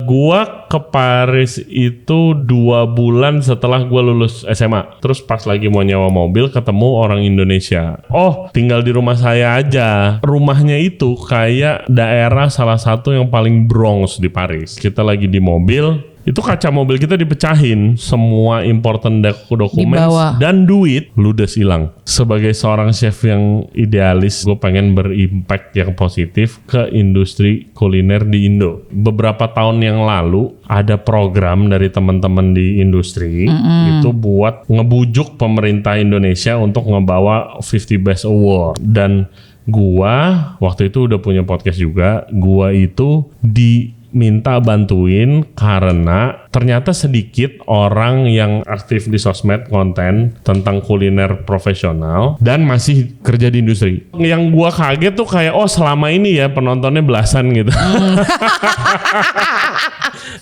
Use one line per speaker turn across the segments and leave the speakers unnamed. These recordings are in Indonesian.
Gua ke Paris itu 2 bulan setelah gua lulus SMA. Terus pas lagi mau nyewa mobil ketemu orang Indonesia. Oh, tinggal di rumah saya aja. Rumahnya itu kayak daerah salah satu yang paling Bronx di Paris. Kita lagi di mobil. Itu kaca mobil kita dipecahin, semua important dokumen dan duit ludes hilang. Sebagai seorang chef yang idealis, gue pengen berimpact yang positif ke industri kuliner di Indo. Beberapa tahun yang lalu ada program dari teman-teman di industri itu buat ngebujuk pemerintah Indonesia untuk ngebawa 50 Best Award. Dan gua waktu itu udah punya podcast juga, gua itu diminta bantuin karena ternyata sedikit orang yang aktif di sosmed konten tentang kuliner profesional dan masih kerja di industri. Yang gua kaget tuh kayak selama ini ya penontonnya belasan gitu.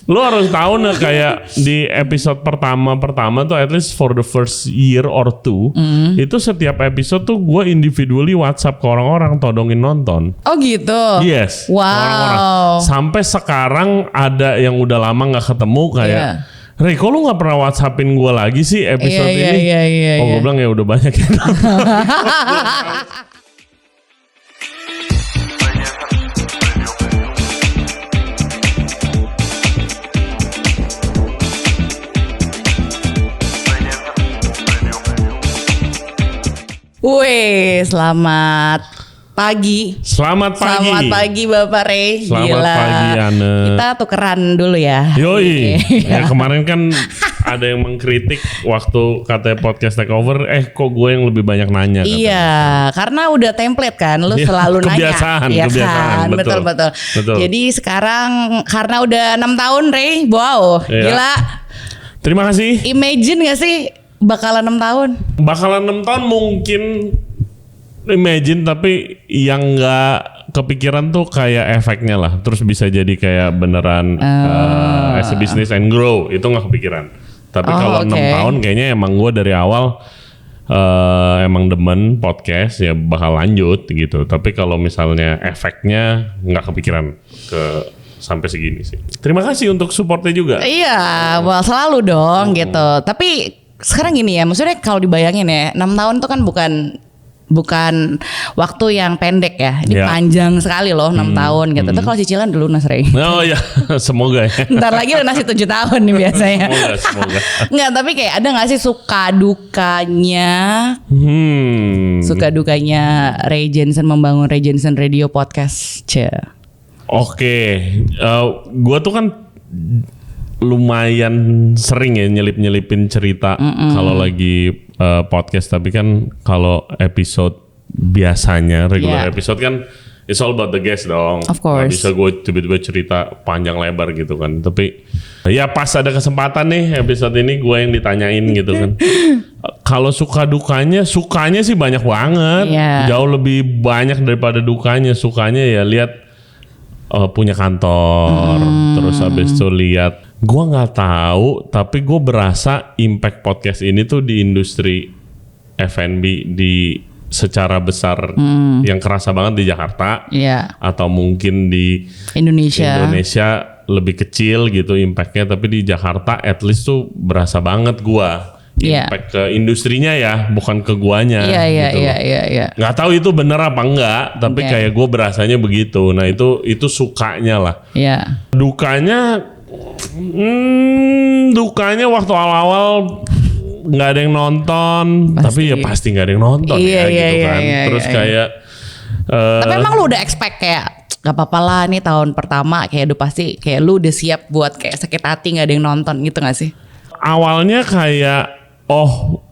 Lu harus tahu nih kayak di episode pertama tuh at least for the first year or two itu setiap episode tuh gue individually WhatsApp ke orang-orang todongin nonton.
Oh gitu?
Yes.
Wow.
Orang-orang. Sampai sekarang ada yang udah lama gak ketemu kayak Ray, kok lu gak pernah WhatsAppin gue lagi sih episode ini?
Iya.
Gue bilang ya udah banyak ya.
Wih, selamat pagi.
Selamat
pagi Bapak Ray.
Selamat pagi Anne.
Kita tukeran dulu ya.
Yoi. Ya, kemarin kan ada yang mengkritik waktu katanya podcast takeover, kok gue yang lebih banyak nanya.
Iya, karena udah template kan, lu selalu
kebiasaan,
nanya.
Kebiasaan,
kan? Betul. Jadi sekarang karena udah 6 tahun Ray, wow, gila.
Terima kasih.
Imagine gak sih bakalan 6 tahun?
Bakalan 6 tahun mungkin imagine, tapi yang gak kepikiran tuh kayak efeknya lah. Terus bisa jadi kayak beneran as a business and grow, itu gak kepikiran. Tapi kalau 6 tahun kayaknya emang gue dari awal emang demen podcast ya bakal lanjut gitu. Tapi kalau misalnya efeknya gak kepikiran sampai segini sih. Terima kasih untuk supportnya juga.
Iya, selalu dong gitu. Tapi sekarang gini ya, maksudnya kalau dibayangin ya, 6 tahun tuh kan bukan waktu yang pendek ya. Ini panjang sekali loh 6 tahun gitu. Tuh kalau cicilan dulu lunas Ray.
Oh iya, semoga ya.
Ntar lagi lunas 7 tahun nih biasanya.
Semoga.
Enggak, tapi kayak ada gak sih suka dukanya Ray Jensen membangun Ray Jensen Radio Podcast?
Oke, gue tuh kan lumayan sering ya nyelipin cerita kalau lagi podcast, tapi kan kalau episode biasanya regular episode kan it's all about the guest dong.
Of course.
Gak bisa gue tiba-tiba cerita panjang lebar gitu kan. Tapi ya pas ada kesempatan nih episode ini gue yang ditanyain gitu kan. Kalau sukanya sih banyak banget. Jauh lebih banyak daripada dukanya. Sukanya ya lihat punya kantor, terus habis itu lihat. Gue nggak tahu, tapi gue berasa impact podcast ini tuh di industri F&B secara besar yang kerasa banget di Jakarta, atau mungkin di Indonesia lebih kecil gitu impactnya, tapi di Jakarta at least tuh berasa banget gue impact ke industrinya ya, bukan ke guanya. Iya. Nggak tahu itu bener apa enggak, tapi kayak gue berasanya begitu. Nah itu sukanya lah. Dukanya waktu awal-awal nggak ada yang nonton, tapi ya pasti nggak ada yang nonton gitu kan. Terus kayak
tapi emang lu udah expect kayak gak apa-apa lah nih tahun pertama kayak udah pasti kayak lu udah siap buat kayak sakit hati nggak ada yang nonton gitu nggak sih?
Awalnya kayak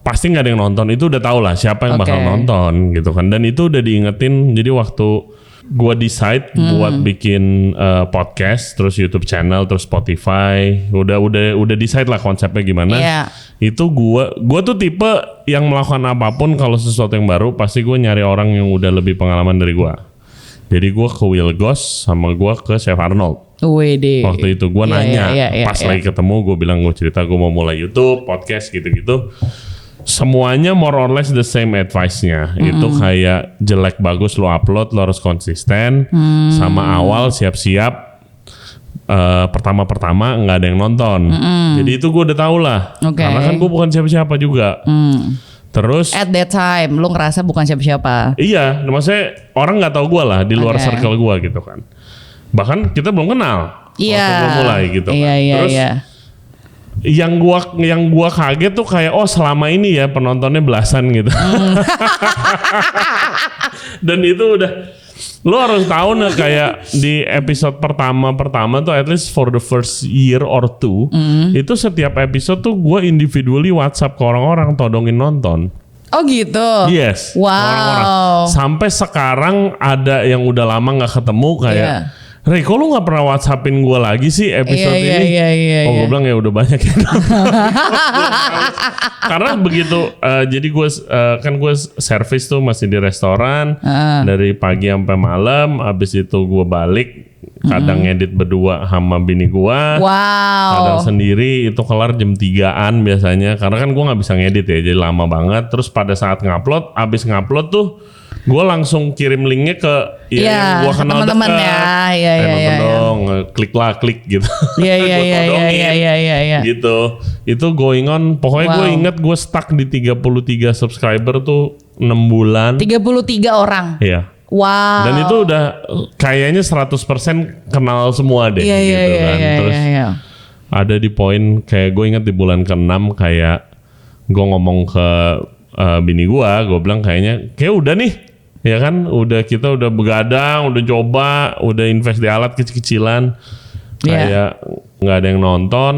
pasti nggak ada yang nonton, itu udah tau lah siapa yang bakal nonton gitu kan, dan itu udah diingetin. Jadi waktu gue decide buat bikin podcast, terus YouTube channel, terus Spotify, udah decide lah konsepnya gimana. Itu gue tuh tipe yang melakukan apapun kalau sesuatu yang baru pasti gue nyari orang yang udah lebih pengalaman dari gue. Jadi gue ke Will Goss sama gue ke Chef Arnold. Waktu itu gue nanya, pas lagi ketemu gue bilang, gue cerita gue mau mulai YouTube, podcast gitu-gitu. Semuanya more or less the same advice-nya. Itu kayak jelek bagus lo upload, lo harus konsisten. Sama awal siap-siap pertama-pertama nggak ada yang nonton. Jadi itu gue udah tahu lah.
Oke.
Karena kan gue bukan siapa-siapa juga. Terus
At that time lu ngerasa bukan siapa-siapa.
iya, maksudnya orang nggak tahu gue lah di luar
Oke.
circle gue gitu kan. Bahkan kita belum kenal
Iya.
waktu gue mulai gitu.
Iya,
kan.
iya,
Terus
iya.
yang gua kaget tuh kayak selama ini ya penontonnya belasan gitu. Dan itu udah lo harus tahu nih kayak di episode pertama tuh at least for the first year or two itu setiap episode tuh gue individually WhatsApp ke orang-orang todongin nonton.
Oh gitu.
Yes.
Wow.
Orang-orang. Sampai sekarang ada yang udah lama nggak ketemu kayak,
Iya.
Rey, kok lu nggak pernah WhatsAppin gue lagi sih episode
Iya,
ini?
iya,
Oh, gue
iya.
bilang ya udah banyak ya. Karena begitu, jadi gue kan gue service tuh masih di restoran dari pagi sampai malam. Abis itu gue balik, kadang ngedit berdua sama bini gue. Kadang
Wow.
sendiri itu kelar jam 3-an biasanya. Karena kan gue nggak bisa ngedit ya, jadi lama banget. Terus pada saat ngupload, abis ngupload tuh gue langsung kirim linknya ke
Iya,
yang gue
ke
kenal
teman-teman
dekat.
ya. Iya, iya,
Nonton
iya.
dong, klik gitu.
Iya, iya,
Gua
iya,
todongin.
iya.
Gitu. Itu going on. Pokoknya gue
Wow.
inget gue stuck di 33 subscriber tuh 6 bulan.
33 orang.
Iya.
Wow.
Dan itu udah kayaknya 100% kenal semua deh.
Iya, iya,
gitu
iya,
kan.
iya,
Terus
iya.
ada di poin kayak gue inget di bulan ke-6 kayak gue ngomong ke bini gue bilang kayak udah nih. Ya kan, kita udah begadang, udah coba, udah invest di alat kecil-kecilan, kayak nggak ada yang nonton,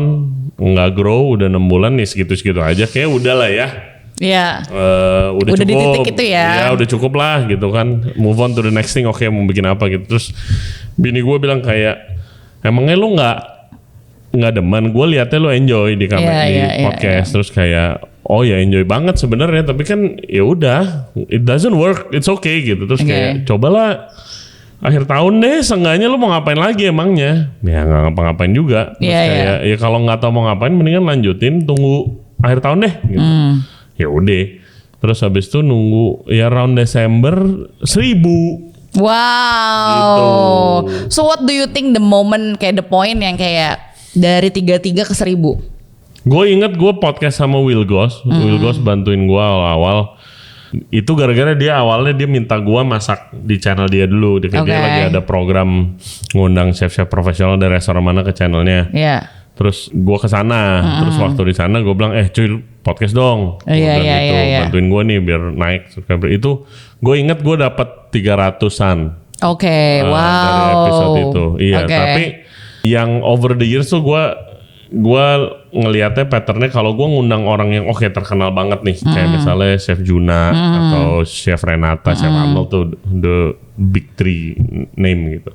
nggak grow, udah 6 bulan nih segitu-segitu aja, kayak udah lah ya.
Iya.
Udah
Udah di
cukup,
titik itu ya.
udah cukup lah gitu kan, move on to the next thing. Oke, mau bikin apa gitu. Terus bini gue bilang kayak, emangnya lu nggak demen? Gue liatnya lu enjoy di kamera di podcast. Terus kayak oh ya enjoy banget sebenarnya, tapi kan ya udah, it doesn't work, it's okay gitu. Terus kayak cobalah akhir tahun deh, seenggaknya lu mau ngapain lagi emangnya? Ya nggak ngapa-ngapain juga. Terus kayak ya kalau nggak tahu mau ngapain, mendingan lanjutin, tunggu akhir tahun deh. Gitu. Ya udah. Terus habis itu nunggu ya round Desember 1.000.
Wow.
Gitu.
So what do you think the moment kayak the point yang kayak dari 33 ke 1.000?
Gue inget gue podcast sama Will Goss. Will Goss bantuin gue awal-awal. Itu gara-gara dia awalnya dia minta gue masak di channel dia dulu. Dia lagi ada program ngundang chef-chef profesional dari restoran mana ke channelnya.
Iya.
Terus gue kesana. Terus waktu di sana gue bilang cuy podcast dong.
Iya.
Bantuin gue nih biar naik subscriber. Itu gue inget gue dapat 300-an.
Oke, wow.
Dari episode itu. Iya, tapi yang over the years tuh gue ngelihatnya patternnya kalau gue ngundang orang yang terkenal banget nih, kayak misalnya Chef Juna atau Chef Renata, Chef Arnold tuh the big three name gitu.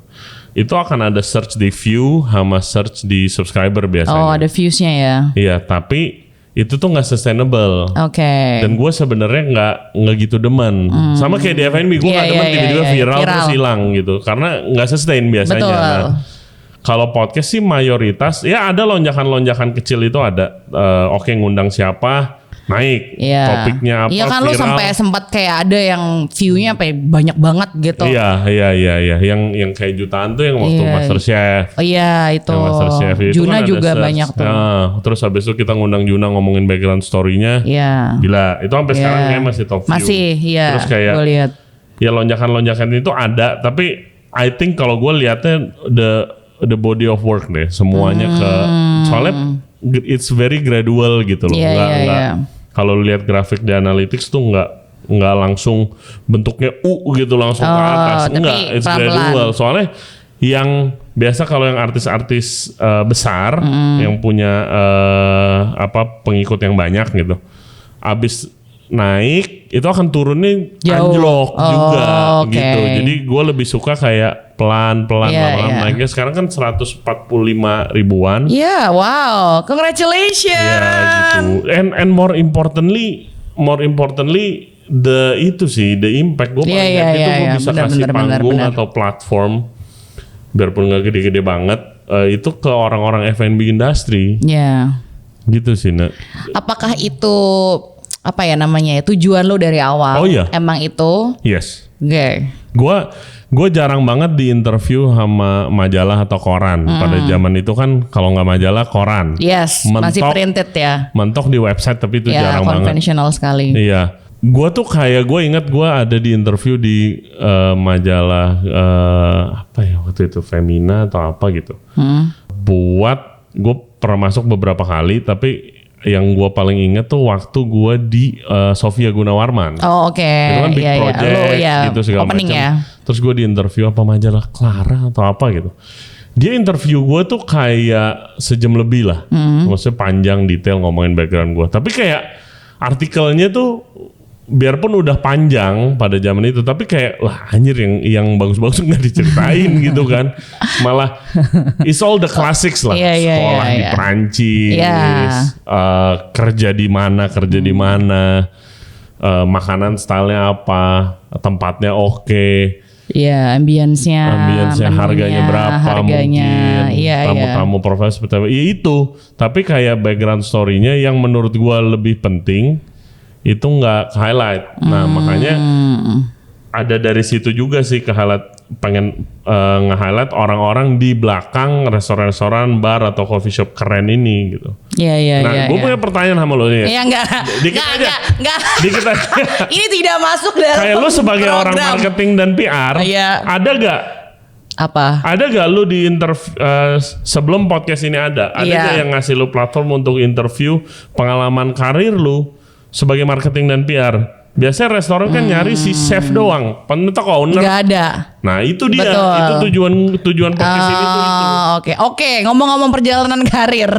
Itu akan ada search di view sama search di subscriber biasanya.
Oh, ada viewsnya ya.
Iya, tapi itu tuh nggak sustainable.
Oke.
Dan gue sebenarnya nggak gitu demen. Sama kayak di F&B gue nggak demen tiba-tiba viral terus hilang gitu, karena nggak sustain biasanya.
Betul.
Nah, kalau podcast sih mayoritas ya ada lonjakan-lonjakan kecil itu ada. Oke, ngundang siapa, naik.
Iya.
Topiknya apa,
Iya kan
viral.
lu sampai sempat kayak ada yang view-nya sampai banyak banget gitu.
Iya. Yang kayak jutaan tuh yang waktu MasterChef.
Oh iya itu.
Yang MasterChef itu
Juna
kan ada
juga
search.
banyak tuh.
Nah, terus habis itu kita ngundang Juna ngomongin background story-nya.
Iya.
Gila, itu sampai sekarang kayak masih top view.
Masih, iya.
Terus kayak
gue lihat.
ya lonjakan-lonjakan itu ada, tapi I think kalau gue lihatnya the body of work deh, semuanya ke soalnya it's very gradual gitu loh.
Iya.
Kalau lihat grafik di analytics tuh nggak langsung bentuknya gitu langsung ke atas.
tapi
Enggak, it's
pelan-pelan.
gradual. Soalnya yang biasa kalau yang artis-artis besar yang punya pengikut yang banyak gitu, abis naik itu akan turunnya anjlok juga gitu. Jadi gue lebih suka kayak pelan-pelan lama-lama naiknya. Sekarang kan 145 ribuan.
Iya, wow. Congratulations.
Ya gitu. And more importantly the impact gue paling happy itu gue bisa kasih panggung atau platform, biarpun nggak gede-gede banget, itu ke orang-orang F&B industry.
Iya.
Gitu sih, Nak.
Apakah itu apa ya namanya ya, tujuan lo dari awal.
Oh, iya.
Emang itu.
Yes.
Oke.
Gue jarang banget di interview sama majalah atau koran. Pada zaman itu kan kalau nggak majalah, koran.
Yes, masih printed ya.
Mentok di website, tapi itu
Ya,
jarang banget.
konvensional sekali.
Iya. Gue tuh gue inget gue ada di interview di majalah apa ya waktu itu, Femina atau apa gitu. Gue pernah masuk beberapa kali, tapi yang gue paling inget tuh waktu gue di Sofia Gunawarman.
Oh oke.
Itu kan big
Iya,
project
Lo, ya,
gitu segala
opening
macam.
ya.
Terus gue di interview apa majalah Clara atau apa gitu. Dia interview gue tuh kayak sejam lebih lah. Maksudnya panjang, detail ngomongin background gue. Tapi kayak artikelnya tuh biarpun udah panjang pada zaman itu, tapi kayak wah anjir yang bagus-bagus nggak diceritain gitu kan. Malah it's all the classics lah. Sekolah di Perancis, kerja di mana, makanan stylenya apa, tempatnya oke.
Iya, ambience-nya,
harganya berapa mungkin, tamu-tamu profesor, ya itu. Tapi kayak background story-nya yang menurut gua lebih penting itu nggak highlight. Nah makanya ada dari situ juga sih pengen nge-highlight orang-orang di belakang restoran-restoran, bar atau coffee shop keren ini gitu.
Iya.
Nah gue punya pertanyaan sama lo nih.
Iya enggak.
Dikit aja. Dikit aja.
Ini tidak masuk dalam
Kayak lo sebagai
program.
orang marketing dan PR, ada gak?
Apa?
Ada gak lu di interview sebelum podcast ini ada gak yang ngasih lu platform untuk interview pengalaman karir lu sebagai marketing dan PR? Biasanya restoran kan nyari si chef doang, penentu owner.
Gak ada.
Nah itu dia,
Betul.
itu tujuan podcast ini tuh itu.
Oke. Ngomong-ngomong perjalanan karir,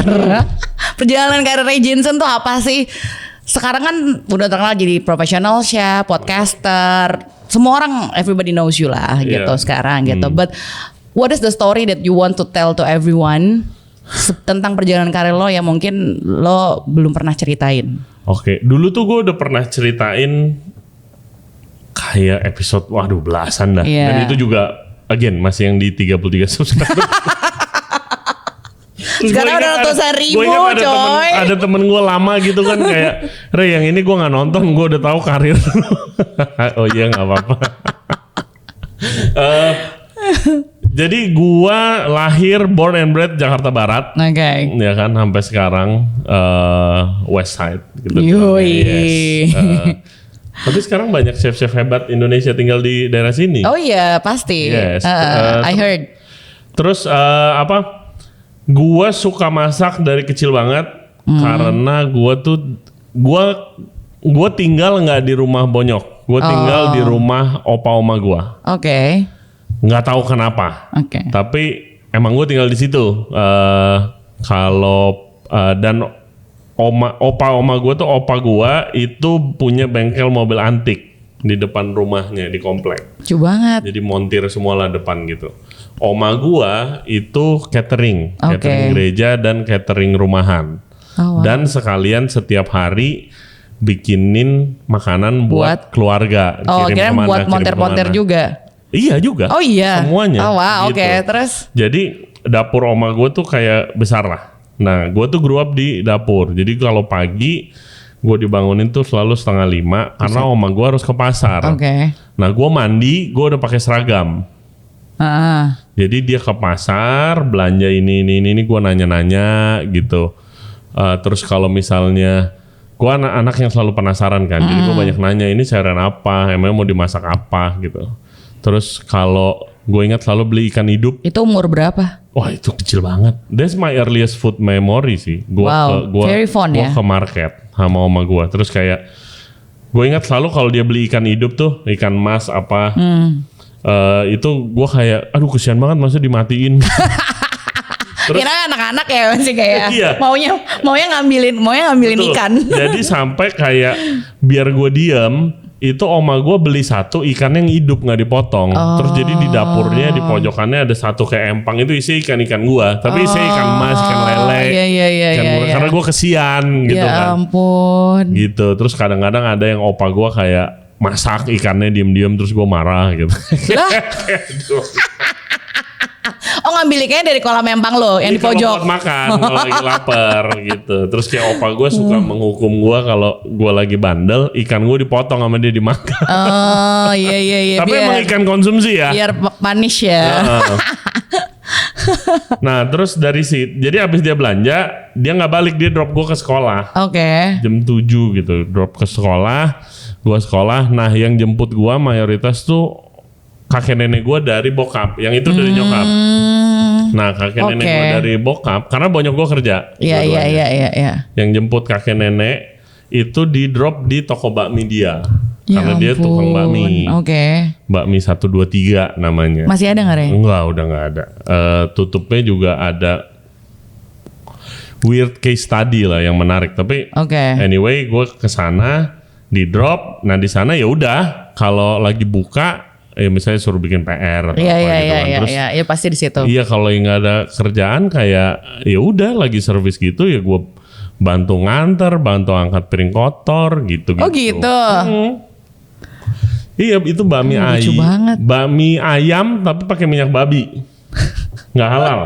perjalanan karir Ray Jensen tuh apa sih? Sekarang kan udah terkenal jadi professional chef, podcaster. Semua orang, everybody knows you lah gitu sekarang gitu. But what is the story that you want to tell to everyone tentang perjalanan karir lo yang mungkin lo belum pernah ceritain?
Oke, dulu tuh gue udah pernah ceritain kayak episode belasan dah. Dan itu juga again masih yang di 33 subscriber.
Sekarang udah ratusan ribu coy.
Ada temen gue lama gitu kan kayak Ray yang ini gue gak nonton, gue udah tahu karir. Oh iya gak apa-apa. Jadi gua lahir born and bred Jakarta Barat.
Oke.
Ya kan sampai sekarang West Side gitu.
Yoi.
Tapi sekarang banyak chef-chef hebat Indonesia tinggal di daerah sini.
Oh iya, pasti.
Yes.
I heard.
Terus gua suka masak dari kecil banget karena gua tinggal nggak di rumah bonyok. Gua tinggal di rumah opa oma gua.
Oke.
Nggak tahu kenapa. Tapi emang gue tinggal di situ. Dan opa oma gue tuh opa gue itu punya bengkel mobil antik di depan rumahnya di komplek.
Lucu banget.
Jadi montir semua lah depan gitu. Oma gue itu catering gereja dan catering rumahan. Dan sekalian setiap hari bikinin makanan buat keluarga.
Kira buat monter-monter juga.
Iya juga.
Oh iya.
Semuanya.
Oh wow,
gitu.
Oke. Terus?
Jadi dapur oma gue tuh kayak besar lah. Nah gue tuh grew up di dapur. Jadi kalau pagi gue dibangunin tuh selalu 4:30 karena oma gue harus ke pasar. Nah gue mandi, gue udah pakai seragam. Jadi dia ke pasar belanja ini gue nanya-nanya gitu. Terus kalau misalnya gue anak yang selalu penasaran kan. Jadi gue banyak nanya ini sayuran apa, emangnya mau dimasak apa gitu. Terus kalau gue ingat selalu beli ikan hidup.
Itu umur berapa?
Wah itu kecil banget. That's my earliest food memory sih.
Very fun ya.
Gue ke market sama oma gue. Terus kayak gue ingat selalu kalau dia beli ikan hidup tuh, ikan mas apa. Itu gue kayak, aduh kesian banget maksudnya dimatiin.
Terus kira anak-anak ya masih kayak
iya.
maunya ngambilin ikan.
Jadi sampai kayak biar gue diam. Itu oma gue beli satu ikan yang hidup nggak dipotong. Terus jadi di dapurnya di pojokannya ada satu kayak empang itu isi ikan-ikan gue. Tapi isi ikan emas, ikan lele.
Iya.
Karena gue kesian gitu kan.
Ya ampun.
Gitu. Terus kadang-kadang ada yang opa gue kayak masak ikannya diem-diem terus gue marah gitu.
Oh ngambil ikannya dari kolam empang lo yang
Ini
di pojok.
kalau buat makan kalau lagi lapar gitu. Terus kayak opa gue suka menghukum gue kalau gue lagi bandel, ikan gue dipotong sama dia dimakan.
Oh iya.
Tapi emang ikan konsumsi ya.
Biar punish ya.
Heeh. Nah terus jadi abis dia belanja, dia nggak balik, dia drop gue ke sekolah.
Oke.
Jam 7 gitu, drop ke sekolah, gue sekolah. Nah yang jemput gue mayoritas tuh kakek nenek gue dari bokap, yang itu dari nyokap. Nah kakek nenek gue dari bokap, karena bonyok gue kerja.
Iya.
Yang jemput kakek nenek itu di drop di toko bakmi dia.
Ya
Karena dia tukang bakmi.
Oke.
Bakmi 123 namanya.
Masih ada nggak, Re?
Enggak, udah nggak ada. Tutupnya juga ada weird case study lah yang menarik. Tapi anyway, gue kesana di drop. Nah di sana ya udah, kalau lagi buka, ya misalnya suruh bikin PR atau apa gitu kan. Terus
iya pasti di situ.
iya kalau nggak ada kerjaan kayak ya udah lagi servis gitu ya gue bantu nganter, bantu angkat piring kotor gitu.
Oh gitu.
Iya itu bakmi
lucu banget.
Bakmi ayam tapi pakai minyak babi. Nggak halal.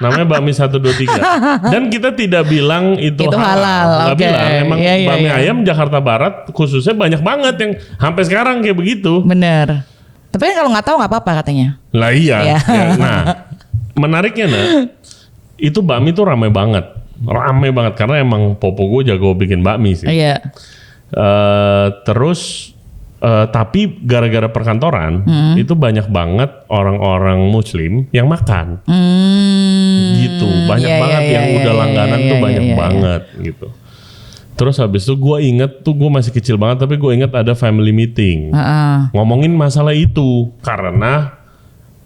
Namanya bakmi 123. Dan kita tidak bilang itu halal. Nggak bilang. Emang bakmi ayam Jakarta Barat khususnya banyak banget yang sampai sekarang kayak begitu.
Bener. Tapi kan kalau nggak tahu nggak apa-apa katanya.
Lah iya. Ya, nah menariknya itu bakmi tuh ramai banget. Ramai banget karena emang popo gue jago bikin bakmi sih.
Iya.
Terus tapi gara-gara perkantoran itu banyak banget orang-orang Muslim yang makan, gitu banyak banget yang udah langganan tuh banyak banget gitu. Terus habis itu gue inget tuh gue masih kecil banget tapi gue inget ada family meeting ngomongin masalah itu karena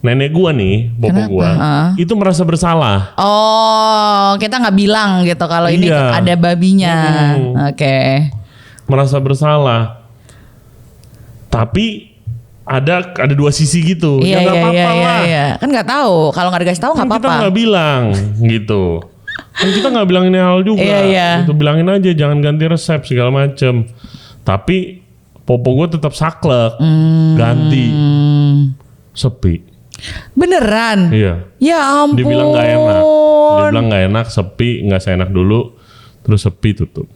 nenek gue nih, bobo gue itu merasa bersalah.
Oh kita nggak bilang gitu kalau ini ada babinya, Oke.
Merasa bersalah. Tapi ada dua sisi gitu.
Iya,
ya nggak apa-apa lah.
Iya. Kan nggak tahu. Kalau nggak dikasih tahu nggak apa-apa.
Kita nggak bilang gitu. Kan kita nggak bilang ini hal juga.
Iya.
Itu bilangin aja jangan ganti resep segala macem. Tapi popo gue tetap saklek. Ganti. Sepi.
Beneran?
Iya.
Ya ampun.
Dibilang nggak enak. Dibilang nggak enak, sepi, nggak seenak dulu. Terus sepi tutup.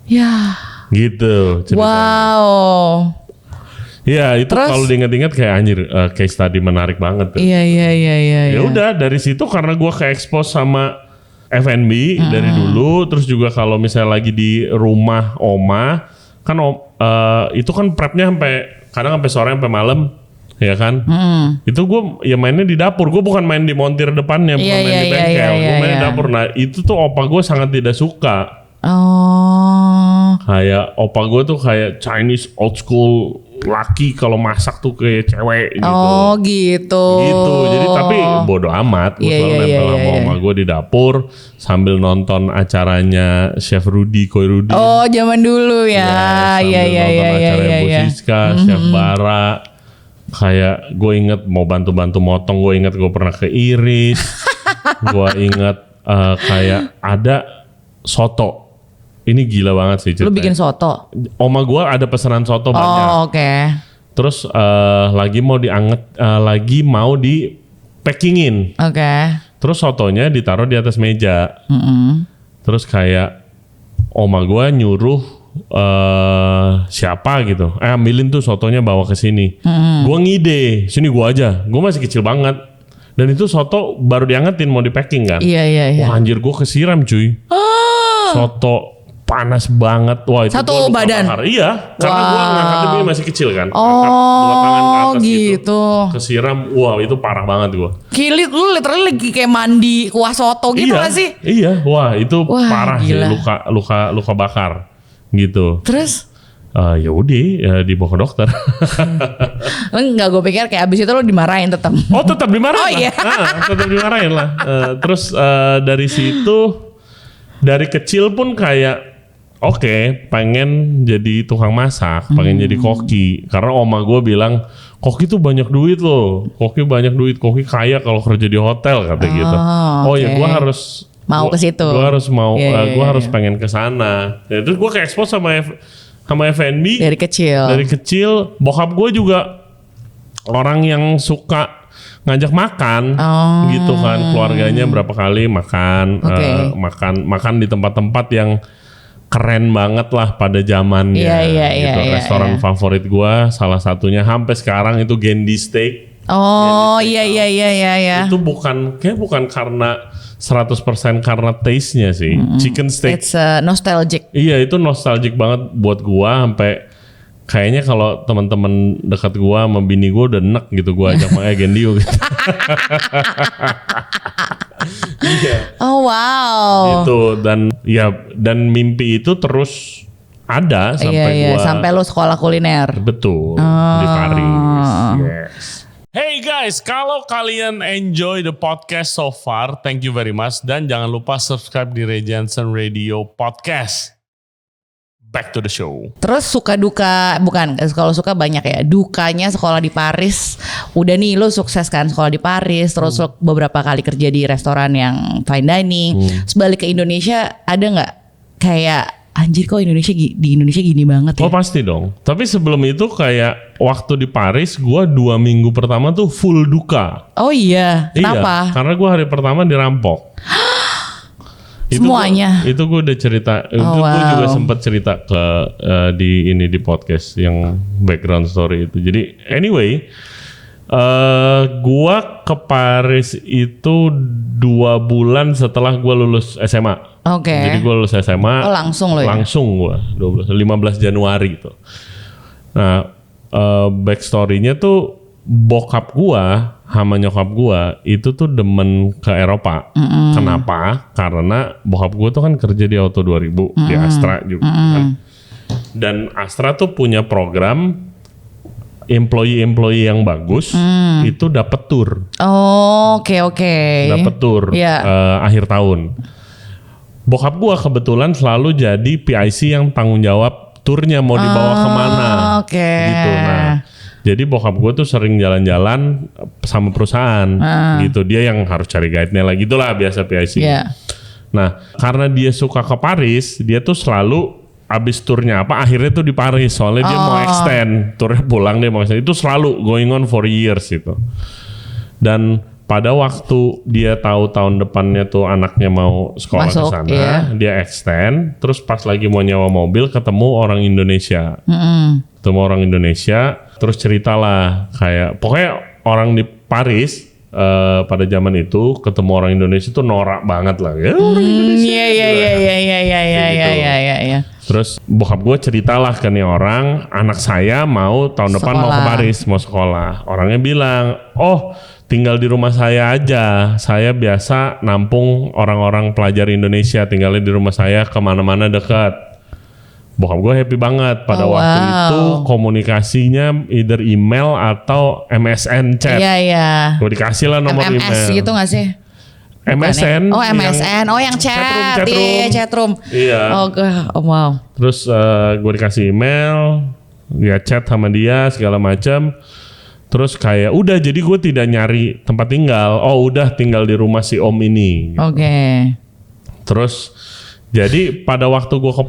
Ya.
Gitu ceritanya.
Wow.
Iya itu kalau diingat-ingat kayak anjir case study menarik banget.
Iya.
Ya udah dari situ karena gue ke-expose sama F&B dari dulu, terus juga kalau misalnya lagi di rumah oma kan itu kan prepnya kadang sampai sore sampai malam ya kan. Itu gue ya mainnya di dapur, gue bukan main di montir depannya, bukan main di bengkel, gue main di dapur. Nah itu tuh opa gue sangat tidak suka. Kayak opa gue tuh kayak Chinese old school laki kalau masak tuh kayak cewek gitu.
Oh gitu.
Gitu. Jadi tapi bodo amat. Gue selalu nempel sama oma gue di dapur sambil nonton acaranya Chef Rudy, Koi Rudy.
Oh zaman dulu ya.
Iya. Nonton acaranya Bu Siska, Chef Bara. Kayak gue inget mau bantu-bantu motong. Gue inget gue pernah ke Iris. Gue inget kayak ada soto. Ini gila banget sih ceritanya.
Lu bikin soto?
Oma gue ada pesanan soto banyak.
Oh oke.
Terus lagi mau dianget, lagi mau di packingin.
Oke.
Terus sotonya ditaruh di atas meja. Terus kayak oma gue nyuruh siapa gitu, ambilin tuh sotonya bawa ke sini. Gue ngide, sini gue aja. Gue masih kecil banget. Dan itu soto baru diangetin mau di packing kan.
Iya.
Wah anjir gue kesiram cuy. Soto panas banget. Wah itu
satu badan.
Bakar. Iya, karena gue ngangkatnya masih kecil kan.
Oh,
dua tangan ke atas
gitu.
Kesiram, wah itu parah banget gue.
Kilit lu literally lagi kayak mandi kuah soto gitu gak sih?
Iya, wah itu parah sih, luka bakar gitu.
Terus?
Ya udah, dibawa ke dokter.
Enggak, gue pikir kayak abis itu lo dimarahin tetap.
Oh tetap dimarahin
lah.
Iya. Tetap dimarahin lah. Terus dari situ, dari kecil pun kayak pengen jadi tukang masak, pengen jadi koki. Karena oma gue bilang, koki tuh banyak duit loh. Koki banyak duit, koki kaya kalau kerja di hotel kata gitu. Oh ya gue harus
mau ke situ.
Gue harus harus pengen ke sana. Ya, terus gue ke-expose sama F&B
dari kecil.
Dari kecil, bokap gue juga orang yang suka ngajak makan gitu kan, keluarganya berapa kali makan, makan di tempat-tempat yang keren banget lah pada zamannya. Gitu. Restoran favorit gua salah satunya sampai sekarang itu Gendy Steak.
Iya.
Itu bukan karena 100% karena taste-nya sih. Chicken steak.
It's nostalgic.
Iya, itu nostalgic banget buat gua sampai kayaknya kalau teman-teman dekat gua sama bini gua udah enek gitu gua ajak makanya Gendy gitu.
Oh wow.
Gitu dan mimpi itu terus ada sampai gua
sampai lo sekolah kuliner.
Betul, di Paris. Yes. Hey guys, kalau kalian enjoy the podcast so far, thank you very much dan jangan lupa subscribe di Ray Jensen Radio Podcast. Back to the show.
Terus suka duka, kalau suka banyak ya. Dukanya sekolah di Paris. Udah nih lo sukses kan sekolah di Paris. Terus lo beberapa kali kerja di restoran yang fine dining. Terus balik ke Indonesia ada gak kayak anjir kok di Indonesia gini banget ya?
Oh pasti dong. Tapi sebelum itu kayak waktu di Paris gue 2 minggu pertama tuh full duka.
Oh iya, kenapa?
Iya, karena gue hari pertama dirampok.
Semuanya.
Itu gue udah cerita. Gue juga sempat cerita ke di podcast yang background story itu. Jadi anyway, gue ke Paris itu 2 bulan setelah gue lulus SMA.
Oke.
Jadi gue lulus SMA.
Oh langsung lo ya?
Langsung gue 15 Januari gitu. Nah backstory-nya tuh bokap gue sama nyokap gue itu tuh demen ke Eropa. Kenapa? Karena bokap gue tuh kan kerja di Auto 2000 di Astra juga kan. Dan Astra tuh punya program employee yang bagus itu dapat tour.
Oh, oke.
Dapat tour akhir tahun. Bokap gue kebetulan selalu jadi PIC yang tanggung jawab turnya mau dibawa kemana. Gitu. Nah, jadi bokap gue tuh sering jalan-jalan sama perusahaan gitu. Dia yang harus cari guide-nya lah gitulah biasa PIC. Nah, karena dia suka ke Paris, dia tuh selalu abis turnya akhirnya tuh di Paris. Soalnya dia mau extend turnya pulang, dia mau extend. Itu selalu going on for years gitu. Dan pada waktu dia tahu tahun depannya tuh anaknya mau sekolah ke sana, dia extend. Terus pas lagi mau nyewa mobil ketemu orang Indonesia. Ketemu orang Indonesia, terus ceritalah kayak pokoknya orang di Paris pada zaman itu ketemu orang Indonesia tuh norak banget lah. Ya, orang Indonesia.
Iya.
Terus bokap gue ceritalah ke nih orang, anak saya mau tahun depan mau ke Paris, mau sekolah. Orangnya bilang, oh tinggal di rumah saya aja. Saya biasa nampung orang-orang pelajar Indonesia, tinggalnya di rumah saya kemana-mana dekat. Bokap gue happy banget pada waktu itu komunikasinya either email atau MSN chat.
Iya.
Gue dikasih lah nomor
MMS
email.
gitu gak sih?
MSN.
Oh MSN, yang chat. Chatroom.
Iya.
Oh wow.
Terus gue dikasih email, dia chat sama dia segala macam. Terus kayak udah jadi gue tidak nyari tempat tinggal. Oh udah tinggal di rumah si om ini.
Oke.
Terus jadi pada waktu gue ke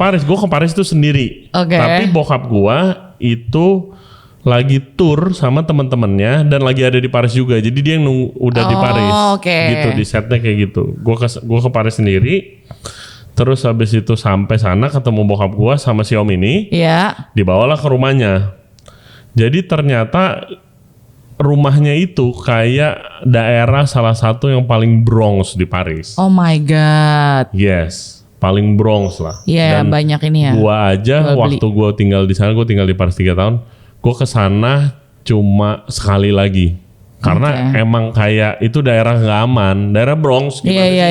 Paris tuh sendiri. Tapi bokap gue itu lagi tour sama teman-temannya dan lagi ada di Paris juga. Jadi dia yang udah di Paris. Gitu di setnya kayak gitu. Gue ke Paris sendiri. Terus habis itu sampai sana ketemu bokap gue sama si om ini. Iya. Dibawalah ke rumahnya. Jadi ternyata rumahnya itu kayak daerah salah satu yang paling Bronx di Paris.
Oh my god.
Yes, paling Bronx lah.
Iya, banyak ini ya.
Gua aja waktu gua tinggal di sana, gua tinggal di Paris 3 tahun. Gua kesana cuma sekali lagi. Karena emang kayak itu daerah nggak aman, daerah Bronx.
Iya.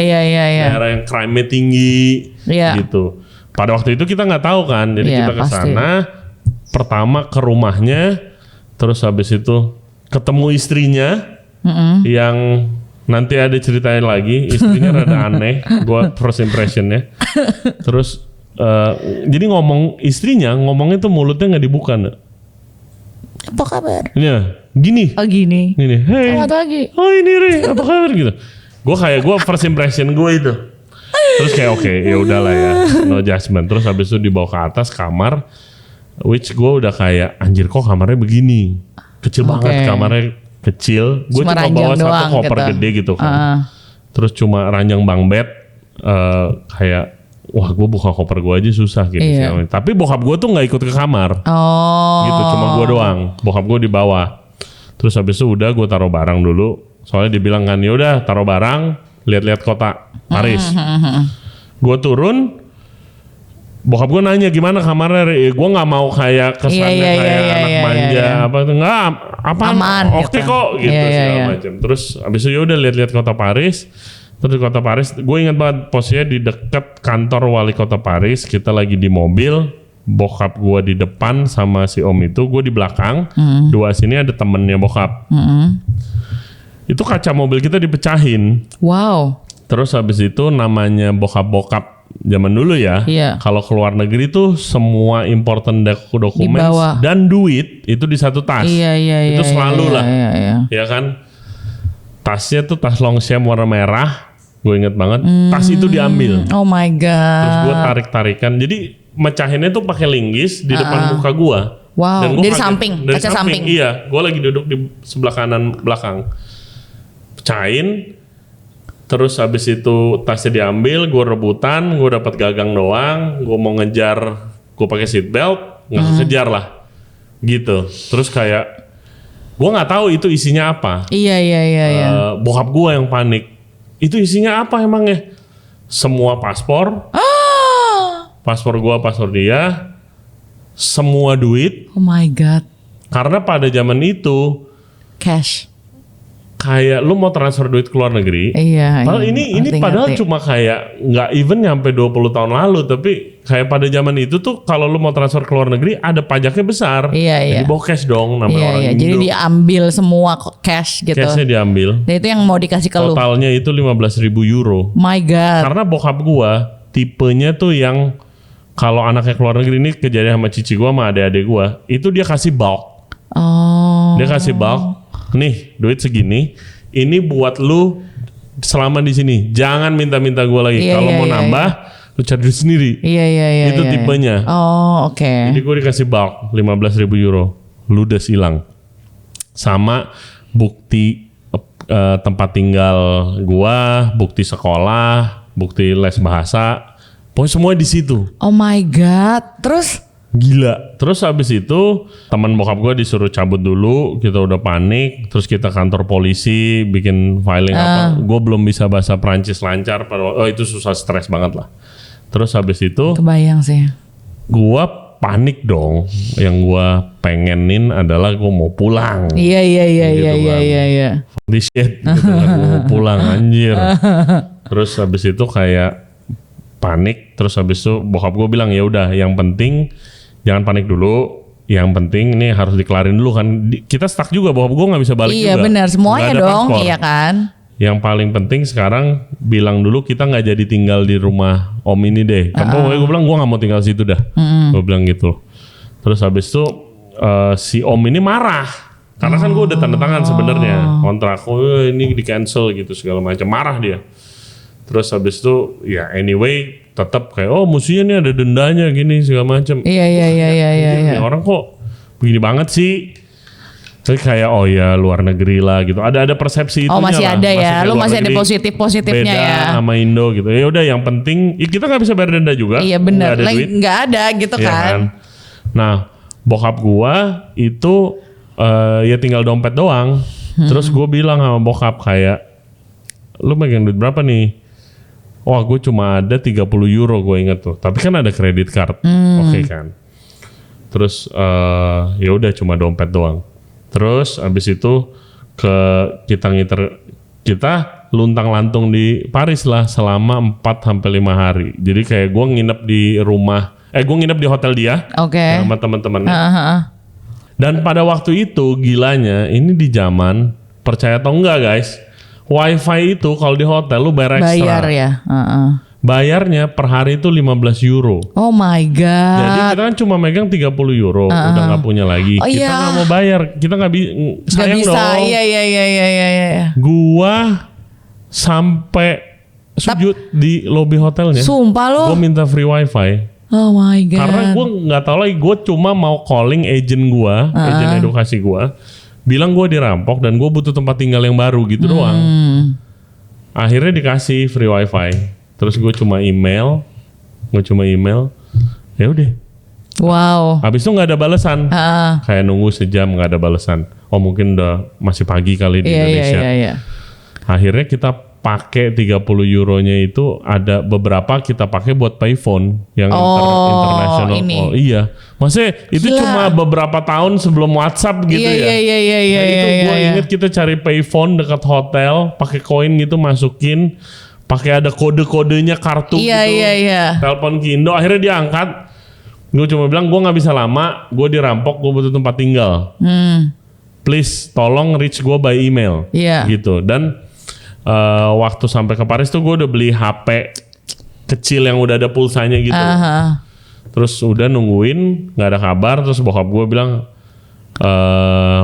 Daerah yang crime-nya tinggi, gitu. Pada waktu itu kita nggak tahu kan, jadi kita kesana. Pertama ke rumahnya, terus habis itu ketemu istrinya yang nanti ada ceritain lagi. Istrinya rada aneh buat first impressionnya. Terus jadi ngomongnya tuh mulutnya nggak dibuka.
Apa kabar?
Ya gini.
Oh gini.
Hey.
Selamat pagi.
Oh ini Re, apa kabar gitu. Gue first impression gue itu. Terus kayak oke, ya udahlah ya, no judgment. Terus habis itu dibawa ke atas kamar, which gue udah kayak anjir kok kamarnya begini. Kecil banget kamarnya, kecil. Gue cuma
ranjang
bawa satu
doang
koper
gitu.
gede gitu kan. Terus cuma ranjang bang bed. Kayak wah gue buka koper gue aja susah gitu.
Iya.
Tapi bokap gue tuh nggak ikut ke kamar.
Oh.
Gitu, cuma gue doang. Bokap gue di bawah. Terus habis itu udah gue taruh barang dulu. Soalnya dibilang kan ya udah taruh barang, lihat-lihat kota Paris. Gue turun. Bokap gue nanya gimana kamarnya, gue nggak mau kayak kesannya kayak anak manja apa tuh nggak,
Aman,
oke
gitu.
kok gitu segala macam. Terus abis itu ya udah lihat-lihat kota Paris. Terus di kota Paris, gue ingat banget posisinya di dekat kantor wali kota Paris. Kita lagi di mobil, bokap gue di depan sama si om itu, gue di belakang. Dua sini ada temennya bokap. Itu kaca mobil kita dipecahin.
Wow.
Terus habis itu namanya bokap-bokap zaman dulu ya, kalau keluar negeri tuh semua important dokumen dan duit itu di satu tas. Itu selalu lah, ya kan. Tasnya tuh tas Longchamp warna merah, gue inget banget. Tas itu diambil.
Oh my god.
Terus gue tarik-tarikan. Jadi mecahinnya tuh pakai linggis di depan muka gue.
Wow.
Dan
Dari samping, kaca samping.
Iya, gue lagi duduk di sebelah kanan belakang. Pecahin. Terus habis itu tasnya diambil, gue rebutan, gue dapat gagang doang, gue mau ngejar, gue pakai seat belt, nggak kejar lah, gitu. Terus kayak, gue nggak tahu itu isinya apa.
Iya.
Bokap gue yang panik. Itu isinya apa emangnya? Semua paspor, paspor gue, paspor dia, semua duit.
Oh my god.
Karena pada zaman itu,
cash.
Kayak lu mau transfer duit ke luar negeri.
Iya.
Padahal ini padahal cuma kayak nggak even nyampe 20 tahun lalu, tapi kayak pada zaman itu tuh kalau lu mau transfer ke luar negeri ada pajaknya besar.
Iya.
Jadi bawa cash dong namanya orang Indo.
Jadi diambil semua cash gitu.
Cashnya diambil.
Dan itu yang mau dikasih ke lu.
Totalnya itu 15.000 euro.
My god.
Karena bokap gua tipenya tuh yang kalau anaknya ke luar negeri, ini kejadian sama cici gua sama adik-adik gua, itu dia kasih bulk.
Oh.
Dia kasih bulk. Nih duit segini, ini buat lu selama di sini. Jangan minta-minta gue lagi. Kalau mau nambah, lu cari duit sendiri.
Iya.
Itu tipenya.
Oh oke.
Jadi gue dikasih bulk 15.000 euro, ludes hilang. Sama bukti tempat tinggal gua, bukti sekolah, bukti les bahasa, pokoknya semua di situ.
Oh my god. Terus?
Gila. Terus habis itu teman bokap gue disuruh cabut dulu, kita udah panik. Terus kita kantor polisi bikin filing apa. Gue belum bisa bahasa Prancis lancar. Itu susah, stres banget lah. Terus habis itu
kebayang sih.
Gue panik dong. Yang gue pengenin adalah gue mau pulang.
Iya.
Fuck this shit. Gitu kan. Gue mau pulang anjir. Terus habis itu kayak panik. Terus habis itu bokap gue bilang ya udah, yang penting jangan panik dulu. Yang penting ini harus dikelarin dulu kan. Kita stuck juga, bokap gue nggak bisa balik juga.
Iya benar, semuanya dong. Paspor. Iya kan.
Yang paling penting sekarang bilang dulu kita nggak jadi tinggal di rumah om ini deh. Kan pokoknya gue bilang gue nggak mau tinggal situ dah. Gue bilang gitu. Terus habis itu si om ini marah. Karena kan gue udah tanda tangan sebenarnya kontrak. Oh ini di cancel gitu segala macam. Marah dia. Terus habis itu ya anyway tetap kayak mestinya nih ada dendanya gini segala macam.
Iya.
Orang kok begini banget sih. Tapi kayak ya luar negeri lah gitu. Ada persepsi itu.
Masih ada ya. Lu masih ada positifnya ya.
Beda sama Indo gitu. Ya udah yang penting kita nggak bisa bayar denda juga.
Iya benar. Nggak ada gitu
ya kan. Nah bokap gua itu ya tinggal dompet doang. Terus gue bilang sama bokap kayak, lu megang duit berapa nih? Wah gue cuma ada 30 euro gue inget tuh. Tapi kan ada kredit card. Oke kan. Terus ya udah cuma dompet doang. Terus abis itu kita luntang-lantung di Paris lah selama 4-5 hari. Jadi kayak gue nginep di rumah, gue nginep di hotel dia sama teman-teman. Dan pada waktu itu gilanya, ini di zaman, percaya atau enggak guys, WiFi itu kalau di hotel lu bayar ekstra.
Bayar ya.
Bayarnya per hari itu 15 euro.
Oh my god.
Jadi kita kan cuma megang 30 euro, udah nggak punya lagi. Kita nggak mau bayar, kita nggak sayang
bisa.
dong.
Iya.
Gua sampai sujud di lobi hotelnya.
Sumpah lo.
Gua minta free wifi.
Oh my god.
Karena gue nggak tahu lagi, gue cuma mau calling agent gue, agent edukasi gue. bilang gue dirampok dan gue butuh tempat tinggal yang baru gitu doang. Akhirnya dikasih free wifi. Terus gue cuma email, ya udah.
Wow.
Habis itu nggak ada balasan. Kayak nunggu sejam nggak ada balasan. Oh mungkin udah masih pagi kali di Indonesia.
Iya.
Akhirnya kita pakai 30 euronya itu ada beberapa kita pakai buat payphone yang international.
Ini.
Oh iya, maksudnya itu cuma beberapa tahun sebelum WhatsApp gitu ya.
Iya.
Itu gue inget kita cari payphone dekat hotel, pakai koin gitu masukin, pakai ada kode-kodenya kartu gitu.
Iya.
Telepon ke Indo, akhirnya dia angkat. Gue cuma bilang gue nggak bisa lama, gue dirampok, gue butuh tempat tinggal. Please tolong reach gue by email. Gitu. Dan waktu sampai ke Paris tuh gue udah beli HP kecil yang udah ada pulsanya gitu. Terus udah nungguin nggak ada kabar. Terus bokap gue bilang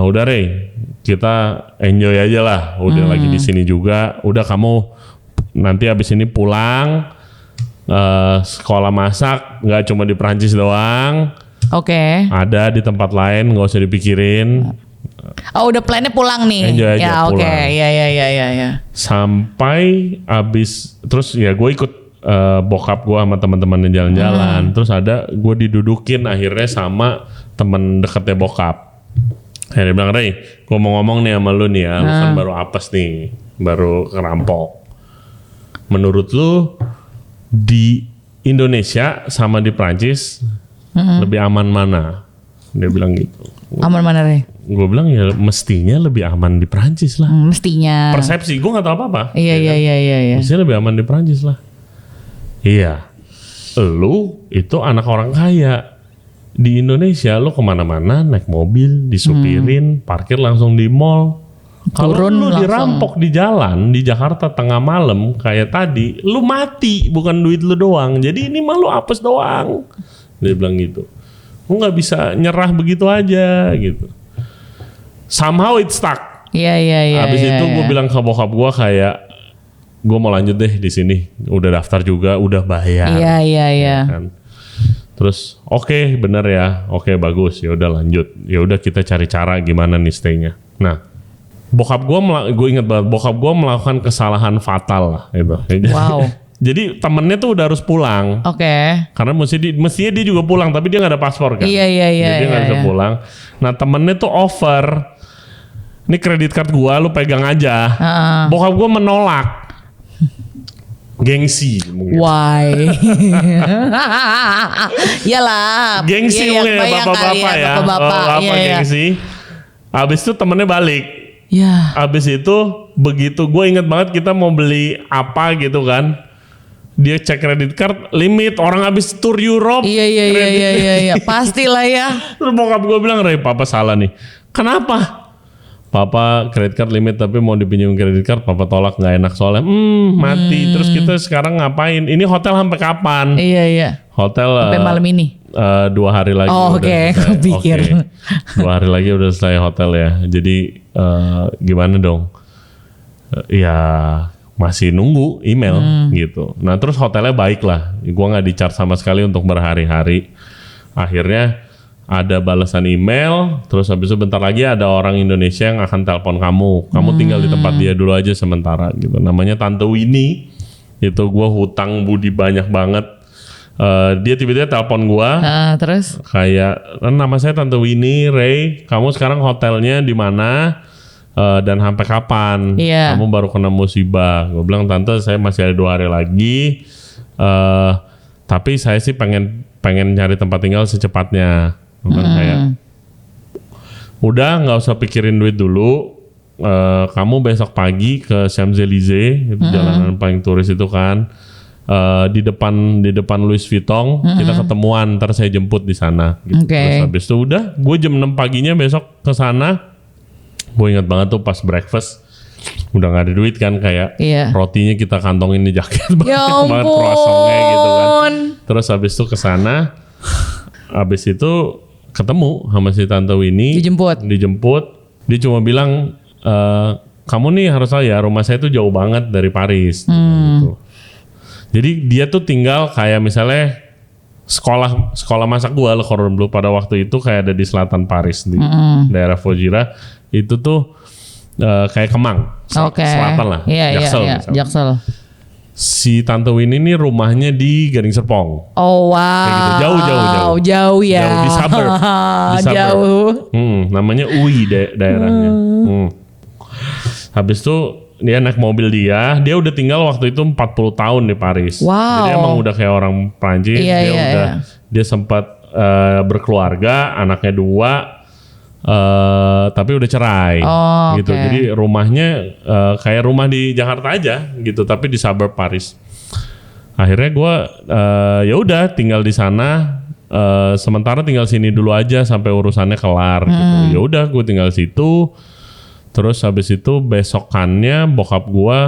udah Rey, kita enjoy aja lah. Udah lagi di sini juga. Udah kamu nanti abis ini pulang sekolah masak nggak cuma di Perancis doang.
Oke.
Ada di tempat lain, nggak usah dipikirin.
Oh udah plannya pulang nih.
Enjoy aja,
oke.
pulang.
Iya.
Sampai abis terus ya gue ikut bokap gue sama teman-teman yang jalan-jalan. Terus ada gue didudukin akhirnya sama teman dekatnya bokap. Dia bilang, Rey, gue mau ngomong nih sama lu nih ya, lu kan baru apes nih, baru kerampok. Menurut lu di Indonesia sama di Prancis lebih aman mana? Dia bilang gitu.
Aman mana Rey?
Gue bilang ya mestinya lebih aman di Prancis lah.
Mestinya.
Persepsi gue nggak tahu apa-apa.
Iya.
Mestinya lebih aman di Prancis lah. Iya. Lu itu anak orang kaya. Di Indonesia lu kemana-mana naik mobil, disupirin, parkir langsung di mall. Kalau lu dirampok di jalan di Jakarta tengah malam kayak tadi, lu mati, bukan duit lu doang. Jadi ini mah lu apes doang. Dia bilang gitu. Lu nggak bisa nyerah begitu aja gitu. Somehow it stuck.
Iya.
Habis itu gue bilang ke bokap gue kayak gue mau lanjut deh di sini. Udah daftar juga, udah bayar.
Iya.
Kan? Terus oke, bener ya. Oke, bagus. Ya udah lanjut. Ya udah kita cari cara gimana nih stay-nya. Nah, bokap gue inget banget. Bokap gue melakukan kesalahan fatal lah gitu.
Wow.
Jadi temennya tuh udah harus pulang.
Oke.
Karena mestinya dia juga pulang, tapi dia nggak ada paspor kan.
Iya.
Jadi dia nggak bisa pulang. Nah temennya tuh offer, ini kredit card gua, lu pegang aja. Bokap gua menolak. Gengsi mungkin.
Why? Iyalah.
Gengsi mungkin ya, bapak-bapak ya. Bapak gengsi. Abis itu temennya balik.
Ya.
Abis itu begitu gue inget banget kita mau beli apa gitu kan. Dia cek kredit card limit, orang habis tour Europe.
Iya. Pastilah ya.
Terus bokap gue bilang, Rey, papa salah nih. Kenapa? Papa kredit card limit tapi mau dipinjam kredit card, papa tolak, nggak enak soalnya. Mati. Terus kita sekarang ngapain? Ini hotel sampai kapan?
Iya.
Hotel
sampai malam ini.
2 hari lagi.
Oh, oke. Kepikir.
2 hari lagi udah selesai hotel ya. Jadi gimana dong? Ya masih nunggu email gitu. Nah terus hotelnya baik lah. Gue nggak di-charge sama sekali untuk berhari-hari. Akhirnya ada balasan email. Terus habis itu bentar lagi ada orang Indonesia yang akan telepon kamu. Kamu tinggal di tempat dia dulu aja sementara gitu. Namanya Tante Winnie. Itu gue hutang budi banyak banget. Dia tiba-tiba telepon gue.
Terus?
Kayak nama saya Tante Winnie, Rey. Kamu sekarang hotelnya di mana? Dan sampai kapan? Kamu baru kena musibah. Gue bilang, Tante saya masih ada 2 hari lagi. Tapi saya sih pengen nyari tempat tinggal secepatnya. Kayak udah nggak usah pikirin duit dulu. Kamu besok pagi ke Champs-Élysées, itu jalanan paling turis itu kan. Di depan Louis Vuitton kita ketemuan, ntar saya jemput di sana. Gitu. Terus habis itu udah, gue jam 6 paginya besok ke sana. Gue ingat banget tuh pas breakfast udah nggak ada duit kan, kayak rotinya kita kantongin di jaket banget croissantnya gitu kan. Terus habis itu ke sana, habis itu ketemu sama si Tante Winnie, dijemput. Dia cuma bilang, kamu nih harus tahu ya, rumah saya tuh jauh banget dari Paris. Gitu. Jadi dia tuh tinggal kayak misalnya sekolah masa gue Le Cordon Bleu pada waktu itu kayak ada di selatan Paris di daerah Vaugirard. Itu tuh kayak Kemang, selatan lah, Jaksel. Misalnya.
Jaksel.
Si Tante Winnie ini rumahnya di Gading Serpong.
Oh wow.
Kayak gitu. Jauh ya.
Jauh
di suburb.
Jauh.
Namanya Uy daerahnya. Habis itu dia naik mobil dia udah tinggal waktu itu 40 tahun di Paris.
Wow.
Jadi emang udah kayak orang Prancis. Dia sempat berkeluarga, anaknya 2. Tapi udah cerai gitu.
Okay.
Jadi rumahnya kayak rumah di Jakarta aja gitu, tapi di suburb Paris. Akhirnya gue ya udah tinggal di sana. Sementara tinggal sini dulu aja sampai urusannya kelar gitu. Ya udah gue tinggal situ. Terus habis itu besokannya bokap gue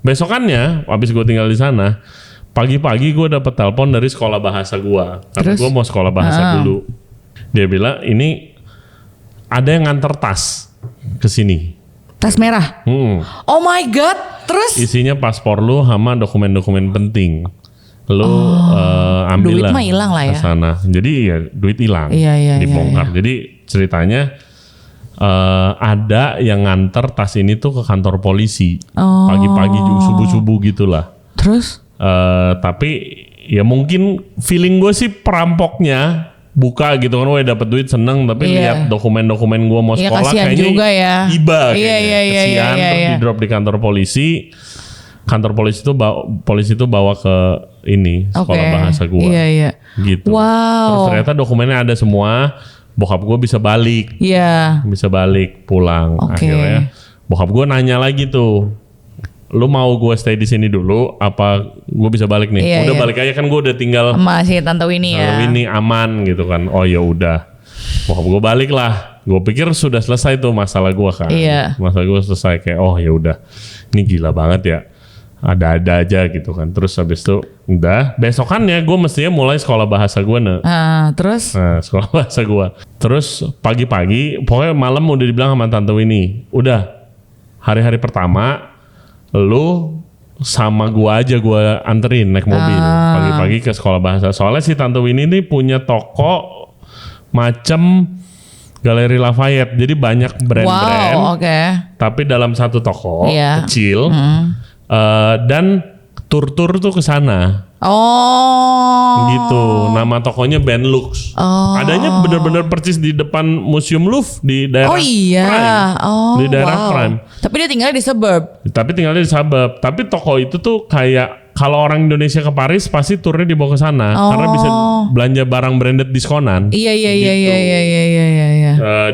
besokannya habis gue tinggal di sana, pagi-pagi gue dapet telepon dari sekolah bahasa gue. Karena gue mau sekolah bahasa dulu. Dia bilang ini ada yang nganter tas ke sini.
Tas merah. Oh my god. Terus?
Isinya paspor lu sama dokumen-dokumen penting. Lu ambil
duit mah hilang lah ya.
ke sana. Jadi ya duit hilang. Dibongkar. Jadi ceritanya ada yang nganter tas ini tuh ke kantor polisi. Pagi-pagi subuh-subuh gitulah.
Terus?
Tapi ya mungkin feeling gue sih perampoknya buka gitu kan, dapat duit seneng, tapi lihat dokumen-dokumen gue mau sekolah kayaknya
juga ya.
Iba kasihan. Terus di drop di kantor polisi. Kantor polisi itu bawa ke ini sekolah bahasa gue. Gitu.
Wow.
Terus ternyata dokumennya ada semua. Bokap gue bisa balik. Bisa balik pulang. Akhirnya bokap gue nanya lagi tuh, lu mau gue stay di sini dulu apa gue bisa balik nih? Udah balik aja kan, gue udah tinggal
masih Tante Winnie ya.
Tante Winnie aman gitu kan. Oh ya udah. Bokap gue balik lah. Gue pikir sudah selesai tuh masalah gue kan. Masalah gue selesai, kayak oh ya udah. Ini gila banget ya. Ada-ada aja gitu kan. Terus habis itu udah besokannya gue mestinya mulai sekolah bahasa gue
terus?
Nah, sekolah bahasa gue. Terus pagi-pagi pokoknya malam udah dibilang sama Tante Winnie, udah hari-hari pertama lu sama gua aja, gua anterin naik mobil pagi-pagi ke sekolah bahasa. Soalnya si Tante Winnie ini punya toko macam Galeri Lafayette. Jadi banyak brand-brand. Tapi dalam satu toko kecil. Dan tur-tur tuh ke sana. Gitu. Nama tokonya Benelux. Adanya bener-bener persis di depan Museum Louvre di daerah Prime. Di daerah Prime.
Tapi dia tinggalnya di suburb.
Tapi toko itu tuh kayak kalau orang Indonesia ke Paris pasti turnya dibawa ke sana karena bisa belanja barang branded diskonan.
Iya.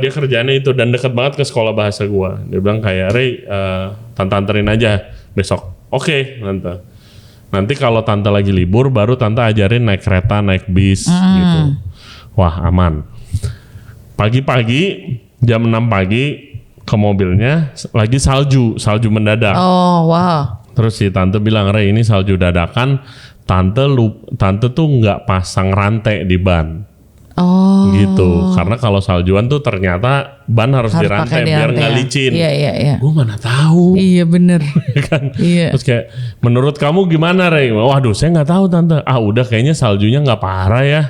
Dia kerjaannya itu dan deket banget ke sekolah bahasa gua. Dia bilang kayak Ray, tante anterin aja besok. Oke, tante. Nanti kalau tante lagi libur baru tante ajarin naik kereta, naik bis gitu. Wah, aman. Pagi-pagi jam 6 pagi ke mobilnya lagi salju mendadak. Terus si tante bilang, "Ray, ini salju dadakan. Tante tuh nggak pasang rantai di ban." Gitu. Karena kalau saljuan tuh ternyata ban harus dirantai biar nggak licin.
Iya.
Gue mana tahu.
Iya bener.
Kan? Terus kayak, menurut kamu gimana, Ray? Waduh, saya nggak tahu tante. Udah kayaknya saljunya nggak parah ya.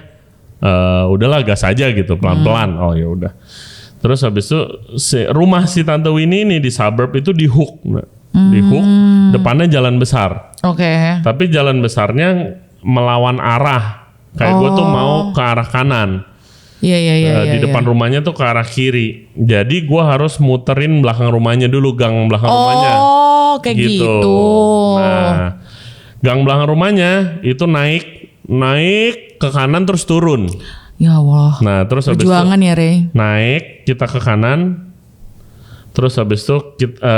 Udahlah gas aja gitu pelan-pelan. Oh ya udah. Terus habis itu rumah si Tante Winnie ini di suburb itu di Hook. Di Hook depannya jalan besar. Tapi jalan besarnya melawan arah. Kayak gue tuh mau ke arah kanan. Di depan rumahnya tuh ke arah kiri. Jadi gue harus muterin belakang rumahnya dulu, gang belakang rumahnya.
Kayak gitu.
Nah, gang belakang rumahnya itu naik ke kanan terus turun.
Ya Allah.
Nah, terus habis itu
ya, Ray.
Naik kita ke kanan. Terus habis itu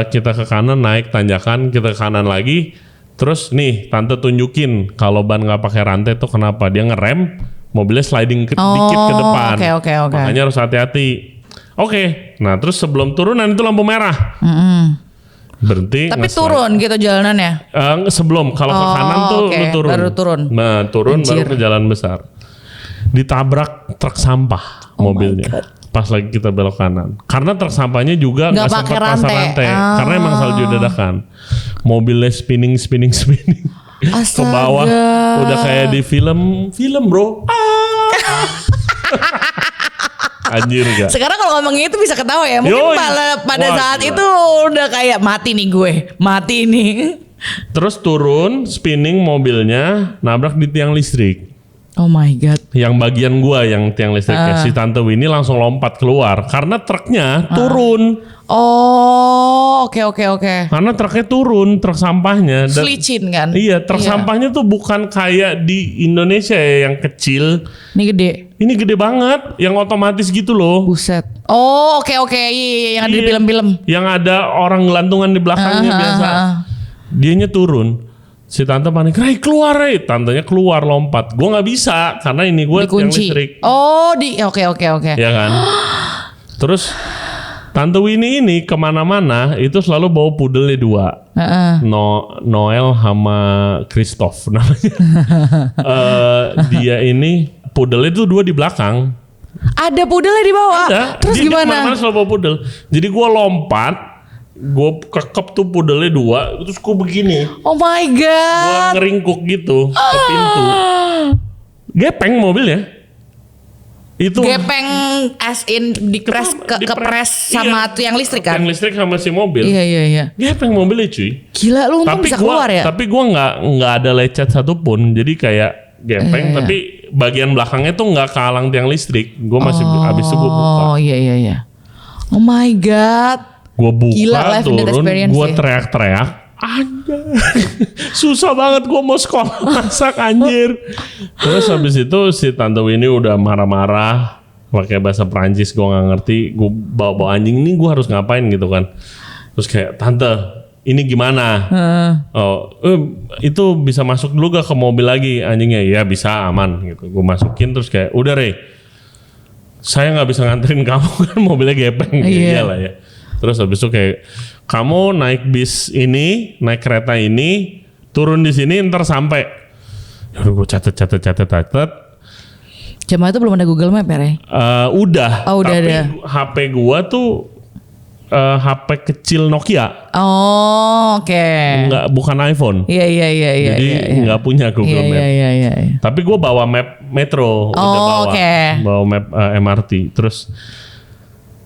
kita ke kanan, naik tanjakan, kita ke kanan lagi. Terus nih tante tunjukin kalau ban nggak pakai rantai tuh kenapa, dia ngerem mobilnya sliding dikit ke depan. Makanya harus hati-hati. Nah terus sebelum turunan itu lampu merah. Berhenti.
Tapi turun gitu jalanannya?
Sebelum, kalau ke kanan tuh lu turun.
Baru turun.
Nah turun baru ke jalan besar. Ditabrak truk sampah mobilnya. Pas lagi kita belok kanan. Karena truk sampahnya juga nggak sempat pasang rantai. Karena emang salju dadakan. Mobilnya spinning. ke bawah. Udah kayak di film bro. Anjir gak?
Sekarang kalau ngomongin itu bisa ketawa ya. Mungkin pada saat
gila.
itu udah kayak mati nih gue. Mati nih.
Terus turun, spinning mobilnya, nabrak di tiang listrik.
Oh my god.
Yang bagian gua yang tiang listrik. Si Tante Winnie langsung lompat keluar karena truknya turun.
Oh, oke.
Karena truknya turun, truk sampahnya.
Selicin kan?
Iya, truk sampahnya tuh bukan kayak di Indonesia ya yang kecil.
Ini gede.
Ini gede banget, yang otomatis gitu loh.
Buset. Oh, oke. Iya, yang ada di film-film.
Yang ada orang gelantungan di belakangnya biasa. Dianya turun. Si tante panik, Ray keluar Ray. Tantenya keluar lompat. Gue nggak bisa karena ini gue tiang listrik.
Oh, oke.
Ya kan. Terus Tante Winnie ini kemana-mana itu selalu bawa pudelnya 2. Noel sama Christoph namanya. Dia ini pudelnya tuh 2 di belakang.
Ada pudelnya di bawah.
Ada.
Terus
Dia
gimana?
kemana-mana selalu bawa pudel. Jadi gue lompat, gue kekep tuh pudelnya 2, terus gue begini.
Oh my
Gue
god.
ngeringkuk gitu ke pintu. Gepeng mobilnya. Itu
Gepeng as in dipres kepres sama tiang listrik kan?
Tiang listrik sama si mobil.
Iya.
Gepeng mobilnya cuy.
Gila lu untung bisa keluar ya?
Tapi gue nggak ada lecet satupun. Jadi kayak gepeng, tapi bagian belakangnya tuh nggak kehalang tiang listrik. Gue masih abis itu gue buka.
Oh iya. Oh my god.
Gue buka
Gila, life and death
turun,
experience
gue
ya.
teriak-teriak. Anjir. Susah banget gue mau sekolah masak anjir. Terus habis itu si Tante Winnie udah marah-marah pakai bahasa Prancis, gue nggak ngerti. Gue bawa anjing ini gue harus ngapain gitu kan. Terus kayak tante ini gimana? Itu bisa masuk dulu gak ke mobil lagi anjingnya? Ya bisa aman gitu. Gue masukin terus kayak udah Rey, saya nggak bisa nganterin kamu kan mobilnya gepeng. Iyalah ya. Terus habis itu kayak kamu naik bis ini, naik kereta ini, turun di sini ntar sampai. Yaudah gue catet.
Zaman itu belum ada Google Map ya, Rey?
Udah.
Oh, udah
tapi
ada.
HP gua tuh HP kecil Nokia.
Oh, oke.
Enggak, bukan iPhone.
Iya.
Jadi nggak punya Google Map.
Iya.
Tapi gue bawa map metro, udah bawa, bawa map MRT. Terus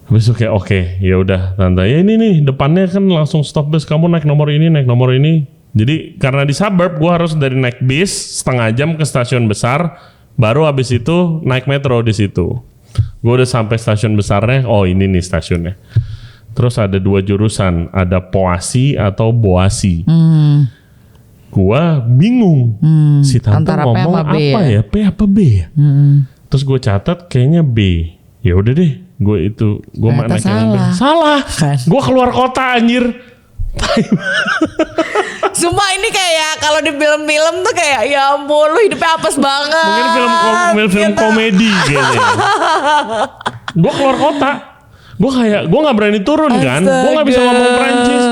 habis itu kayak oke, ya udah tante. Ya ini nih depannya kan langsung stop bus. Kamu naik nomor ini. Jadi karena di suburb gue harus dari naik bis setengah jam ke stasiun besar, baru habis itu naik metro di situ. Gue udah sampai stasiun besarnya. Oh ini nih stasiunnya. Terus ada 2 jurusan, ada Poasi atau Boasi. Gua bingung. Si tante
antara
ngomong
P
apa ya? P apa B ya? Terus gue catat kayaknya B. Ya udah deh, gue naik yang B. Salah. Gue keluar kota anjir.
Sumpah ini kayak kalau di film-film tuh kayak ya ampun lu hidupnya apes banget.
Mungkin film komedi kayaknya. Gue keluar kota. Gue nggak berani turun kan. Gue nggak bisa ngomong Prancis.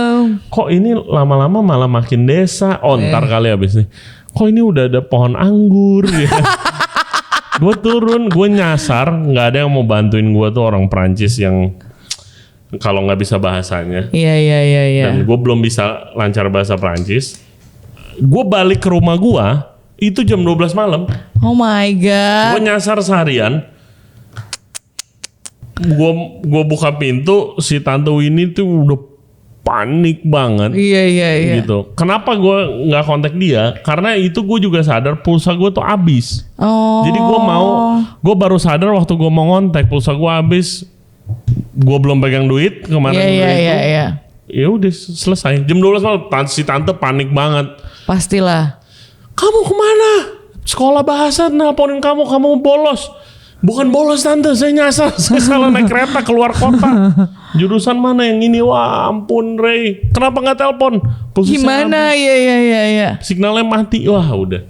Kok ini lama-lama malah makin desa. Ntar kali abis nih. Kok ini udah ada pohon anggur ya. Gue turun, gue nyasar. Nggak ada yang mau bantuin gue tuh orang Prancis yang kalau nggak bisa bahasanya.
Iya.
Dan gue belum bisa lancar bahasa Prancis. Gue balik ke rumah gue itu jam 12 malam.
Oh my god.
Gue nyasar seharian. Gue buka pintu, si Tante Winnie tuh udah panik banget.
Iya.
Gitu. Kenapa gue nggak kontak dia? Karena itu gue juga sadar pulsa gue tuh habis. Jadi gue baru sadar waktu gue mau ngontak pulsa gue habis. Gue belum pegang duit kemarin.
Iya.
Ya udah selesai. Jam 12 malam si tante panik banget.
Pastilah.
Kamu kemana? Sekolah bahasa nelponin kamu bolos. Bukan bolos tante, saya nyasar. Saya salah naik kereta keluar kota. Jurusan mana yang ini? Wah ampun Ray. Kenapa gak telepon?
Gimana? Iya.
Signalnya mati. Wah udah.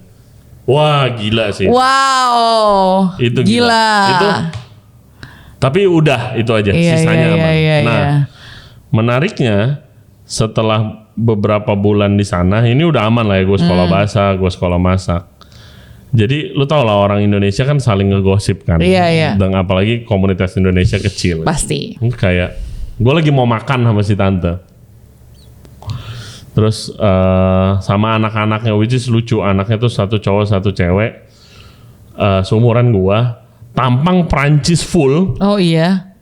Wah gila sih.
Wow.
Itu gila. Itu. Tapi udah itu aja. Sisanya aman. Nah menariknya setelah beberapa bulan di sana. Ini udah aman lah ya. Gue sekolah bahasa, gue sekolah masak. Jadi lu tau lah orang Indonesia kan saling ngegosip kan.
Iya.
Dan apalagi komunitas Indonesia kecil.
Pasti.
Kayak gue lagi mau makan sama si tante. Terus sama anak-anaknya, which is lucu, anaknya tuh satu cowok satu cewek, seumuran gua, tampang Prancis full,
Oh iya.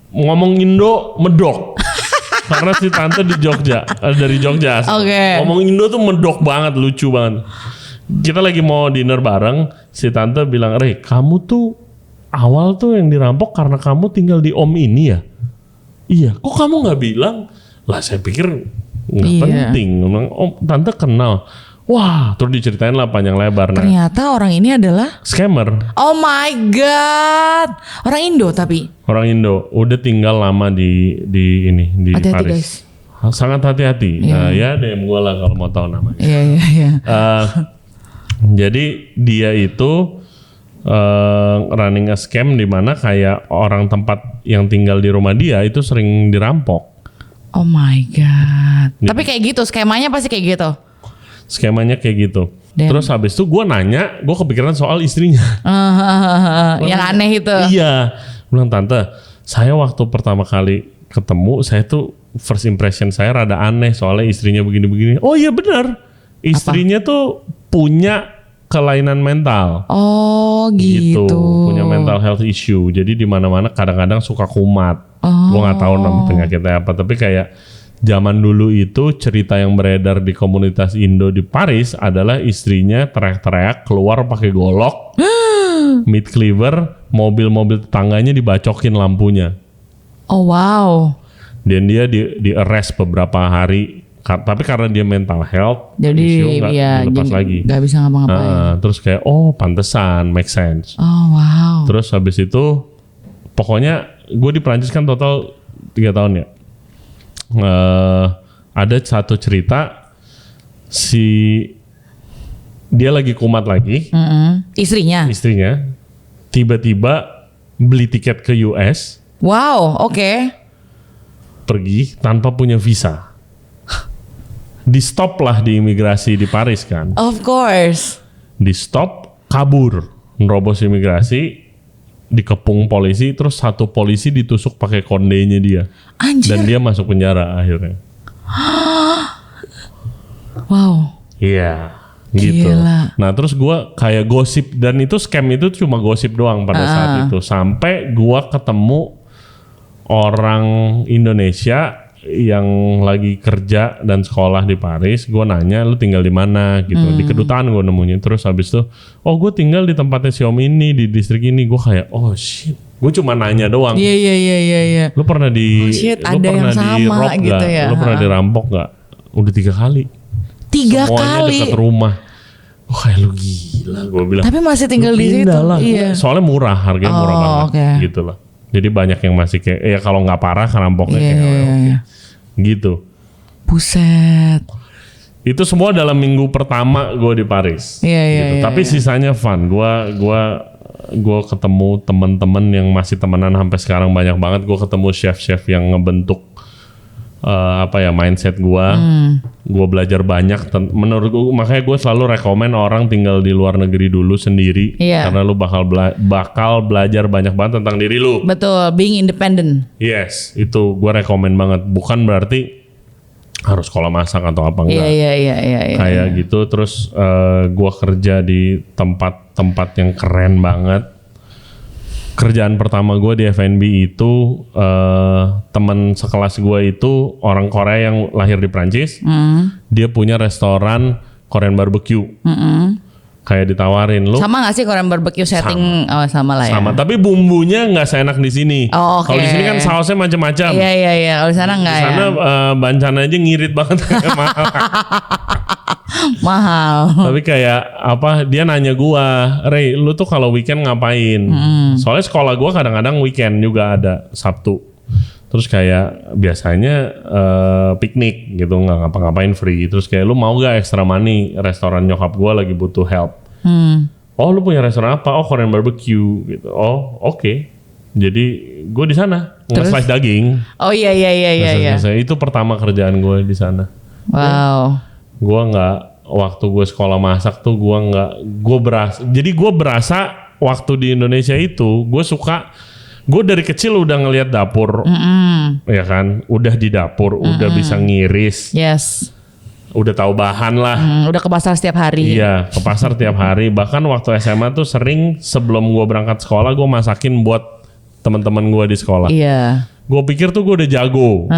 ngomong Indo medok. Karena si tante di Jogja, dari Jogja.
Oke.
Ngomong Indo tuh medok banget, lucu banget. Kita lagi mau dinner bareng, si tante bilang, "Rey, kamu tuh awal tuh yang dirampok karena kamu tinggal di om ini ya?" "Iya." "Kok kamu nggak bilang?" Lah saya pikir nggak
Iya.
penting. Memang tante kenal. Wah, terus diceritain lah panjang lebar. Nah,
Ternyata orang ini adalah
scammer.
Oh my god. Orang Indo tapi.
Orang Indo udah tinggal lama di ini di
Hati-hati,
Paris. Sangat hati-hati. Nah, ya DM gue lah kalau mau tahu namanya.
Iya iya iya.
Jadi dia itu running a scam di mana kayak orang tempat yang tinggal di rumah dia itu sering dirampok.
Oh my god. Tapi kayak gitu skemanya pasti kayak gitu.
Skemanya kayak gitu.
Dan-
Terus habis itu gue nanya, gue kepikiran soal istrinya.
Yang aneh itu.
Iya, bilang tante, saya waktu pertama kali ketemu, saya tuh first impression saya rada aneh soalnya istrinya begini-begini. Oh iya benar, istrinya tuh punya kelainan mental.
Oh gitu.
Punya mental health issue. Jadi di mana-mana kadang-kadang suka kumat. Gue nggak tahu nama penyakitnya apa, tapi kayak zaman dulu itu cerita yang beredar di komunitas Indo di Paris adalah istrinya teriak-teriak keluar pakai golok, meat cleaver, mobil-mobil tetangganya dibacokin lampunya.
Oh wow.
Dan dia di arrest beberapa hari, tapi karena dia mental health
Jadi
issue nggak
ya
dilepas lagi.
nggak bisa ngapa-ngapain.
Terus kayak pantesan, make sense.
Oh wow.
Terus habis itu pokoknya gue di Prancis kan total 3 tahun ya. Ada satu cerita dia lagi kumat lagi,
Istrinya.
istrinya tiba-tiba beli tiket ke US,
Wow. Oke.
pergi tanpa punya visa. Di stop lah di imigrasi di Paris kan.
Of course.
Di stop, kabur, nerobos imigrasi, dikepung polisi, terus satu polisi ditusuk pakai kondenya dia.
Anjir.
Dan dia masuk penjara akhirnya.
Wow.
Iya, gitu.
Gila.
Nah, terus gua kayak gosip, dan itu scam itu cuma gosip doang pada saat itu. Sampai gua ketemu orang Indonesia yang lagi kerja dan sekolah di Paris. Gua nanya, "Lu tinggal di mana?" gitu. Di kedutaan gua nemunya. Terus habis itu, "Oh, gue tinggal di tempatnya si Om ini di distrik ini." Gua kayak, "Oh shit." Gue cuma nanya doang.
Iya iya iya iya iya.
Lu pernah
Oh, shit,
lu
ada
pernah
yang sama
di-rob
gitu
nggak?
ya?
Lu pernah dirampok nggak? Udah 3 kali.
3
Semuanya
kali.
dekat rumah. Oh, kayak lu gila, gue bilang.
Tapi masih tinggal
"Lu
di situ.
pindah lah."
Iya.
Soalnya murah, harganya murah
Oh,
banget,
oke.
gitu loh. Jadi banyak yang masih kayak, ya kalau nggak parah rampoknya
Iya
kayak
iya
oke.
iya.
Gitu.
Buset.
Itu semua dalam minggu pertama gue di Paris.
Iya, iya,
gitu.
iya,
Tapi sisanya fun. Gue ketemu teman-teman yang masih temenan sampai sekarang banyak banget. Gue ketemu chef-chef yang ngebentuk mindset gue. Gue belajar banyak. Menurut gue, makanya gue selalu rekomen orang tinggal di luar negeri dulu sendiri.
Iya.
Karena lu bakal belajar banyak banget tentang diri lu.
Betul, being independent.
Yes, itu gue rekomen banget. Bukan berarti harus sekolah masak atau apa enggak.
Iya.
Kayak gitu. Terus gue kerja di tempat-tempat yang keren banget. Kerjaan pertama gue di F&B itu teman sekelas gue itu orang Korea yang lahir di Prancis. Dia punya restoran Korean barbecue. Kayak ditawarin, lu
Sama gak sih Korean barbecue setting? Sama lah ya.
sama, tapi bumbunya nggak seenak di sini.
Oh, oke.
Kalau di sini kan sausnya macam-macam.
Iya. Kalau di sana enggak
Di sana
ya.
bancan aja ngirit banget.
Mahal.
Tapi kayak dia nanya gua, "Rey, lu tuh kalau weekend ngapain?" Soalnya sekolah gua kadang-kadang weekend juga ada, Sabtu. Terus kayak biasanya piknik gitu, nggak ngapa-ngapain, free. Terus kayak, "Lu mau gak extra money? Restoran nyokap gua lagi butuh help." "Oh, lu punya restoran apa?" "Oh, Korean barbecue." Gitu. "Oh, oke." Jadi gue di sana nge-slice daging.
Oh iya.
Nge-slice. Itu pertama kerjaan gue di sana.
Wow.
Gue nggak, waktu gue sekolah masak tuh jadi gue berasa waktu di Indonesia itu gue dari kecil udah ngelihat dapur, ya kan, udah di dapur, udah bisa ngiris,
Yes.
udah tahu bahan lah.
Udah ke pasar setiap hari.
Iya, ke pasar tiap hari. Bahkan waktu SMA tuh sering sebelum gue berangkat sekolah gue masakin buat teman-teman gue di sekolah.
Iya.
Gue pikir tuh gue udah jago.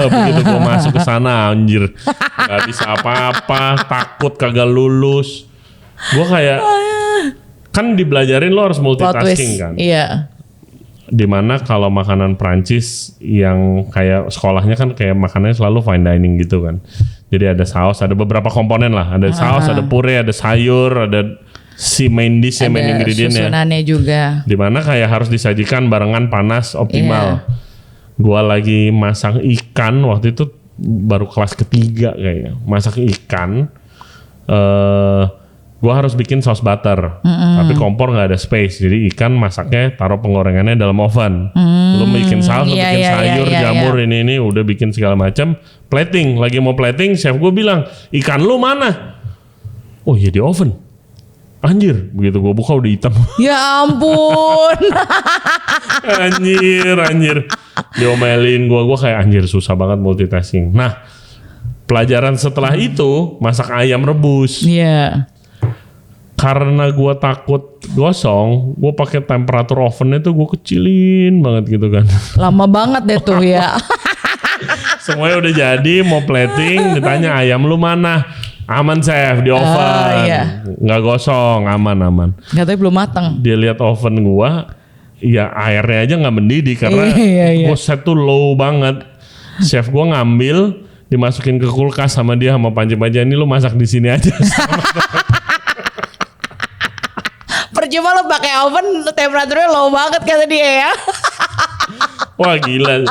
Begitu gue masuk ke sana anjir, nggak bisa apa-apa, takut kagak lulus. Gue kayak kan dibelajarin lo harus multitasking kan.
Iya.
Dimana kalau makanan Prancis yang kayak sekolahnya kan kayak makanannya selalu fine dining gitu kan. Jadi ada saus, ada beberapa komponen lah. Ada saus, ada puree, ada sayur, ada si main dish ya, main ingredientnya.
Susunannya juga.
Dimana kayak harus disajikan barengan panas optimal. Gua lagi masak ikan waktu itu baru kelas ketiga kayaknya. Masak ikan. Gua harus bikin saus butter, tapi kompor nggak ada space, jadi ikan masaknya taruh penggorengannya dalam oven. Lu bikin saus, lu bikin sayur, jamur, ini udah bikin segala macam. Plating, lagi mau plating, chef gue bilang, ikan lu mana? Oh iya di oven. Anjir, begitu gue buka udah hitam.
Ya ampun.
anjir. Diomelin gue kayak anjir susah banget multitasking. Nah, pelajaran setelah itu masak ayam rebus.
Iya.
Karena gue takut gosong, gue pakai temperatur ovennya tuh gue kecilin banget gitu kan.
Lama banget deh tuh ya.
Semuanya udah jadi, mau plating, ditanya ayam lu mana? Aman chef di oven, nggak gosong, aman.
Katanya belum matang.
Dia lihat oven gue, ya airnya aja nggak mendidih karena gue set tuh low banget. Chef gue ngambil, dimasukin ke kulkas sama dia sama Panji-Panji, ini lu masak di sini aja.
Percuma lo pakai oven temperaturnya low banget kata dia ya.
Wah gila.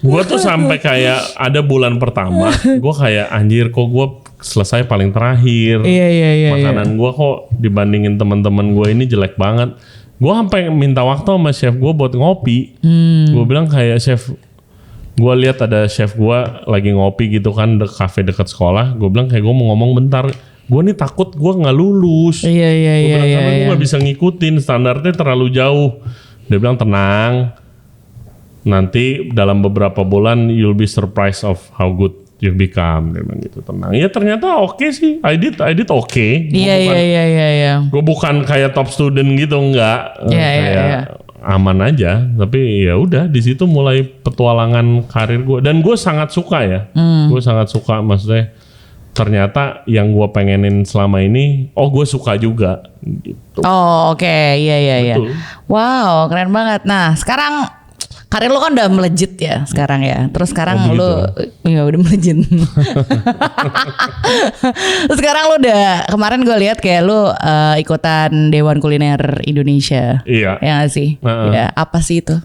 Gue tuh sampai kayak ada bulan pertama, gue kayak anjir kok gue selesai paling terakhir.
Iya.
Makanan gue kok dibandingin teman-teman gue ini jelek banget. Gue sampai minta waktu sama chef gue buat ngopi. Gue bilang kayak chef, gue lihat ada chef gue lagi ngopi gitu kan di kafe dekat sekolah. Gue bilang kayak gue mau ngomong bentar. Gue nih takut gue nggak lulus.
Iya.
Karena gue nggak bisa ngikutin, standarnya terlalu jauh. Dia bilang tenang, nanti dalam beberapa bulan you'll be surprised of how good you become. Dia bilang gitu, tenang. Ya ternyata oke sih, I did oke.
Iya.
Gue bukan kayak top student gitu, enggak.
Iya.
Aman aja. Tapi ya udah di situ mulai petualangan karir gue. Dan gue sangat suka ya. Gue sangat suka, maksudnya ternyata yang gue pengenin selama ini, gue suka juga gitu.
Oh oke. Iya. Wow keren banget. Nah sekarang karir lo kan udah melejit ya sekarang ya. Terus sekarang lo ya udah melejit. Terus sekarang lo udah, kemarin gue lihat kayak lo ikutan Dewan Kuliner Indonesia.
Iya.
Ya gak sih? Ya, apa sih itu?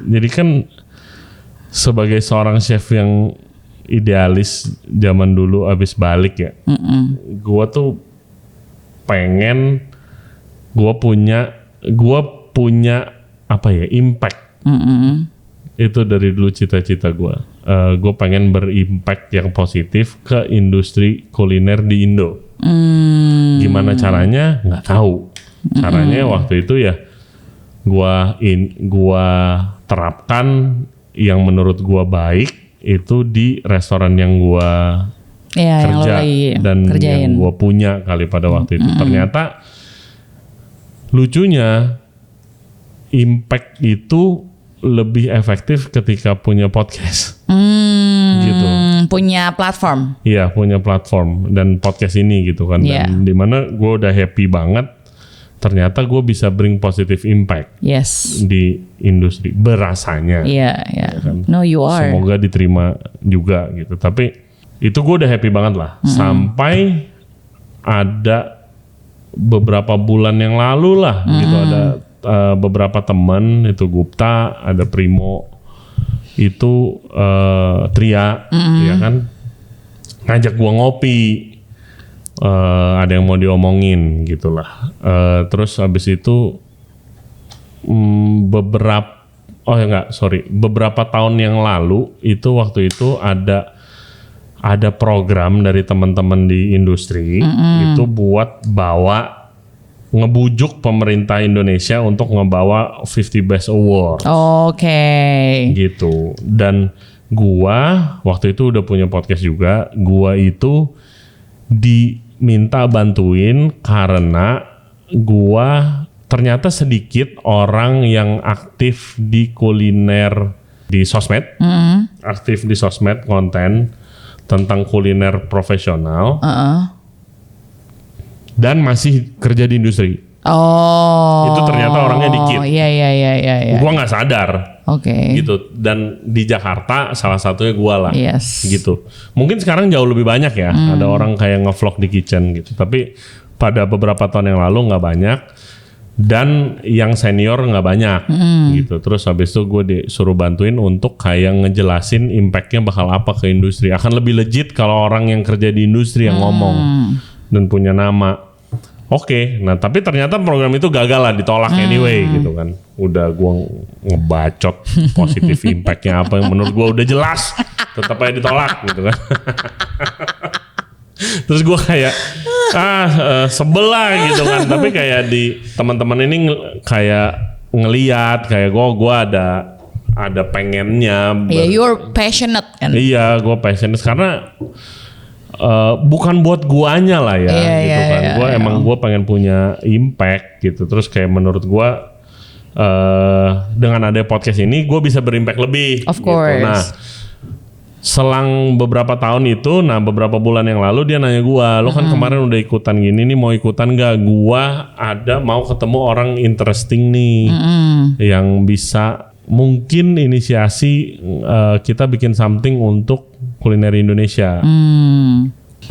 Jadi kan sebagai seorang chef yang idealis zaman dulu abis balik ya, gue tuh pengen gue punya apa ya, impact. Itu dari dulu cita-cita gue. Gue pengen berimpact yang positif ke industri kuliner di Indo. Gimana caranya? Nggak tahu. Caranya waktu itu ya gue terapkan yang menurut gue baik itu di restoran yang gue kerja dan yang gue punya kali pada waktu itu. Ternyata lucunya impact itu lebih efektif ketika punya podcast. Gitu. Punya platform.
Iya, punya platform dan podcast ini gitu kan. Dan dimana gue udah happy banget. Ternyata gue bisa bring positive impact di industri, berasanya.
Iya. Kan? No, you are.
Semoga diterima juga gitu. Tapi itu gue udah happy banget lah. Sampai ada beberapa bulan yang lalu lah gitu, ada beberapa teman, itu Gupta, ada Primo, itu Tria, ya kan, ngajak gue ngopi. Ada yang mau diomongin gitulah. Terus habis itu beberapa tahun yang lalu itu waktu itu ada program dari teman-teman di industri itu buat ngebujuk pemerintah Indonesia untuk ngebawa 50 Best Award.
Oke.
Gitu. Dan Gua waktu itu udah punya podcast juga. Gua itu diminta bantuin karena gua ternyata sedikit orang yang aktif di kuliner di sosmed. Aktif di sosmed konten tentang kuliner profesional. Dan masih kerja di industri.
Oh.
Itu ternyata orangnya dikit.
Iya.
Gua nggak sadar.
Oke.
Gitu. Dan di Jakarta salah satunya gua lah.
Yes.
Gitu. Mungkin sekarang jauh lebih banyak ya. Ada orang kayak ngevlog di kitchen gitu. Tapi pada beberapa tahun yang lalu nggak banyak. Dan yang senior nggak banyak gitu. Terus habis itu gue disuruh bantuin untuk kayak ngejelasin impactnya bakal apa ke industri. Akan lebih legit kalau orang yang kerja di industri yang ngomong dan punya nama. Oke, nah tapi ternyata program itu gagal lah, ditolak anyway gitu kan. Udah gue ngebacot positif impactnya apa yang menurut gue udah jelas, tetap aja ditolak gitu kan. Terus gue kayak sebel lah gitu kan. Tapi kayak di teman-teman ini kayak ngeliat kayak gue ada pengennya.
Yeah, you're passionate kan.
Iya, gue passionate karena bukan buat guanya lah ya gitu kan. Gue emang gue pengen punya impact gitu. Terus kayak menurut gue dengan ada podcast ini gue bisa berimpact lebih.
Of course.
Gitu. Nah, selang beberapa tahun itu, beberapa bulan yang lalu dia nanya gua, lo kan kemarin udah ikutan gini nih, mau ikutan gak? Gua mau ketemu orang interesting nih, yang bisa mungkin inisiasi kita bikin something untuk kuliner Indonesia.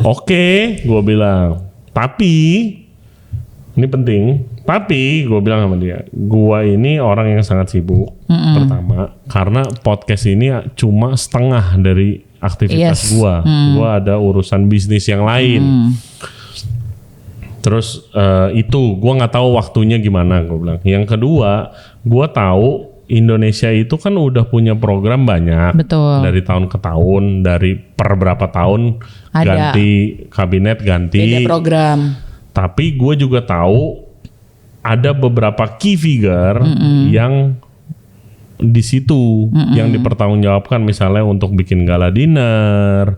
Oke, gua bilang. Tapi ini penting. Tapi gue bilang sama dia, gue ini orang yang sangat sibuk. Pertama, karena podcast ini cuma setengah dari aktivitas gue. Gue ada urusan bisnis yang lain. Terus itu gue nggak tahu waktunya gimana, gue bilang. Yang kedua, gue tahu Indonesia itu kan udah punya program banyak.
Betul.
Dari tahun ke tahun, dari per berapa tahun
ada.
Ganti kabinet, ganti
beda program.
Tapi gue juga tahu ada beberapa key figure yang di situ yang dipertanggungjawabkan, misalnya untuk bikin gala dinner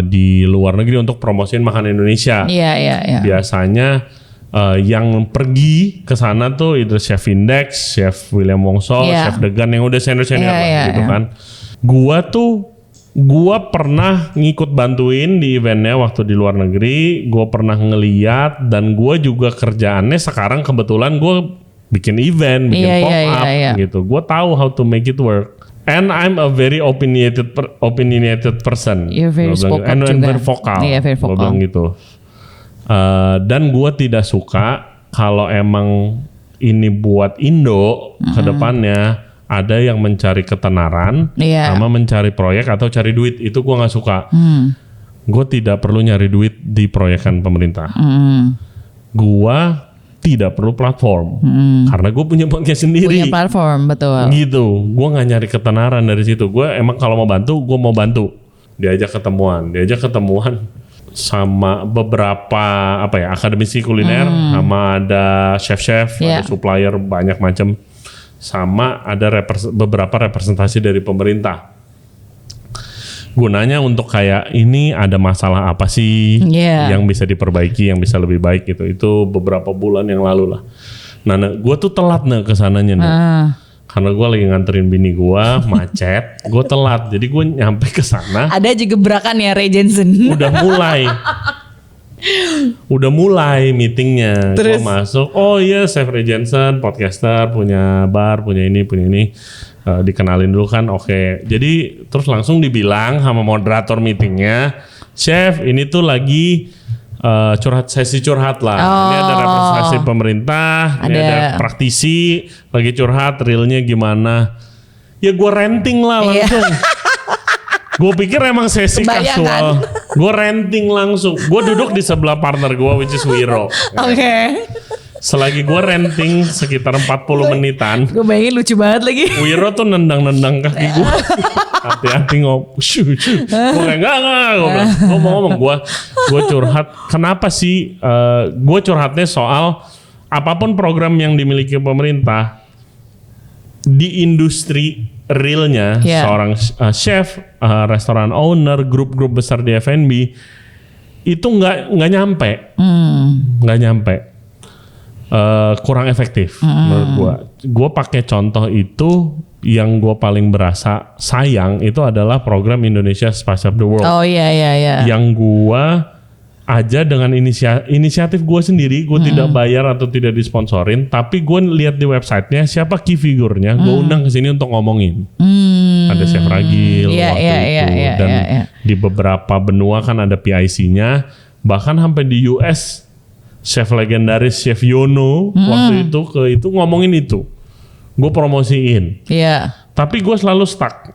di luar negeri untuk promosiin makanan Indonesia.
Iya.
Biasanya yang pergi ke sana tuh either Chef Index, Chef William Wongso, Chef Degan yang udah senior gitu kan. Gua pernah ngikut bantuin di eventnya waktu di luar negeri. Gua pernah ngeliat, dan gua juga kerjaannya sekarang kebetulan gua bikin event, bikin pop-up gitu. Gua tahu how to make it work. And I'm a very opinionated person.
You're very spoken
and
juga.
very vocal.
Iya, very vocal.
Gua bilang gitu. Dan gua tidak suka kalau emang ini buat Indo ke depannya ada yang mencari ketenaran sama mencari proyek atau cari duit. Itu gue nggak suka. Gue tidak perlu nyari duit di proyekan pemerintah. Gue tidak perlu platform karena gue punya podcast sendiri.
Punya platform, betul.
Gitu. Gue nggak nyari ketenaran dari situ. Gue emang kalau mau bantu, gue mau bantu. Diajak ketemuan sama beberapa akademisi kuliner, sama ada chef-chef, ada supplier banyak macam. Sama ada beberapa representasi dari pemerintah. Gunanya untuk kayak ini ada masalah apa sih yang bisa diperbaiki, yang bisa lebih baik gitu. Itu beberapa bulan yang lalu lah. Nah, gue tuh telat ke sananya nih. Karena gue lagi nganterin bini gue, macet. Gue telat, jadi gue nyampe ke sana.
Ada aja gebrakan ya, Ray Jensen.
Udah mulai meetingnya.
Terus?
Gue masuk, oh iya Chef Ray Jensen, podcaster, punya bar, punya ini. Dikenalin dulu kan, oke. Jadi terus langsung dibilang sama moderator meetingnya, Chef ini tuh lagi sesi curhat lah. Ini ada representasi pemerintah, ini ada praktisi, lagi curhat, realnya gimana. Ya gue ranting lah langsung. Gue pikir emang sesi kasual. Gue ranting langsung. Gue duduk di sebelah partner gue, which is Wiro.
Oke.
Selagi gue ranting sekitar 40 menitan.
Gue bayangin lucu banget lagi.
Wiro tuh nendang-nendang kaki gue. Hati-hati Gue kayak enggak. Gue mau ngomong. Gue curhat. Kenapa sih? Gue curhatnya soal apapun program yang dimiliki pemerintah di industri realnya seorang chef, restoran owner, grup-grup besar di F&B itu nggak nyampe, kurang efektif menurut gua. Gua pakai contoh itu, yang gua paling berasa sayang itu adalah program Indonesia Spice Up the World.
Oh iya.
Yang gua aja dengan inisiatif gue sendiri, gue tidak bayar atau tidak disponsorin, tapi gue lihat di websitenya siapa key figurnya, gue undang ke sini untuk ngomongin. Ada Chef Ragil waktu itu, dan di beberapa benua kan ada PIC-nya, bahkan sampai di US chef legendaris Chef Yono waktu itu ngomongin itu, gue promosiin. Tapi gue selalu stuck,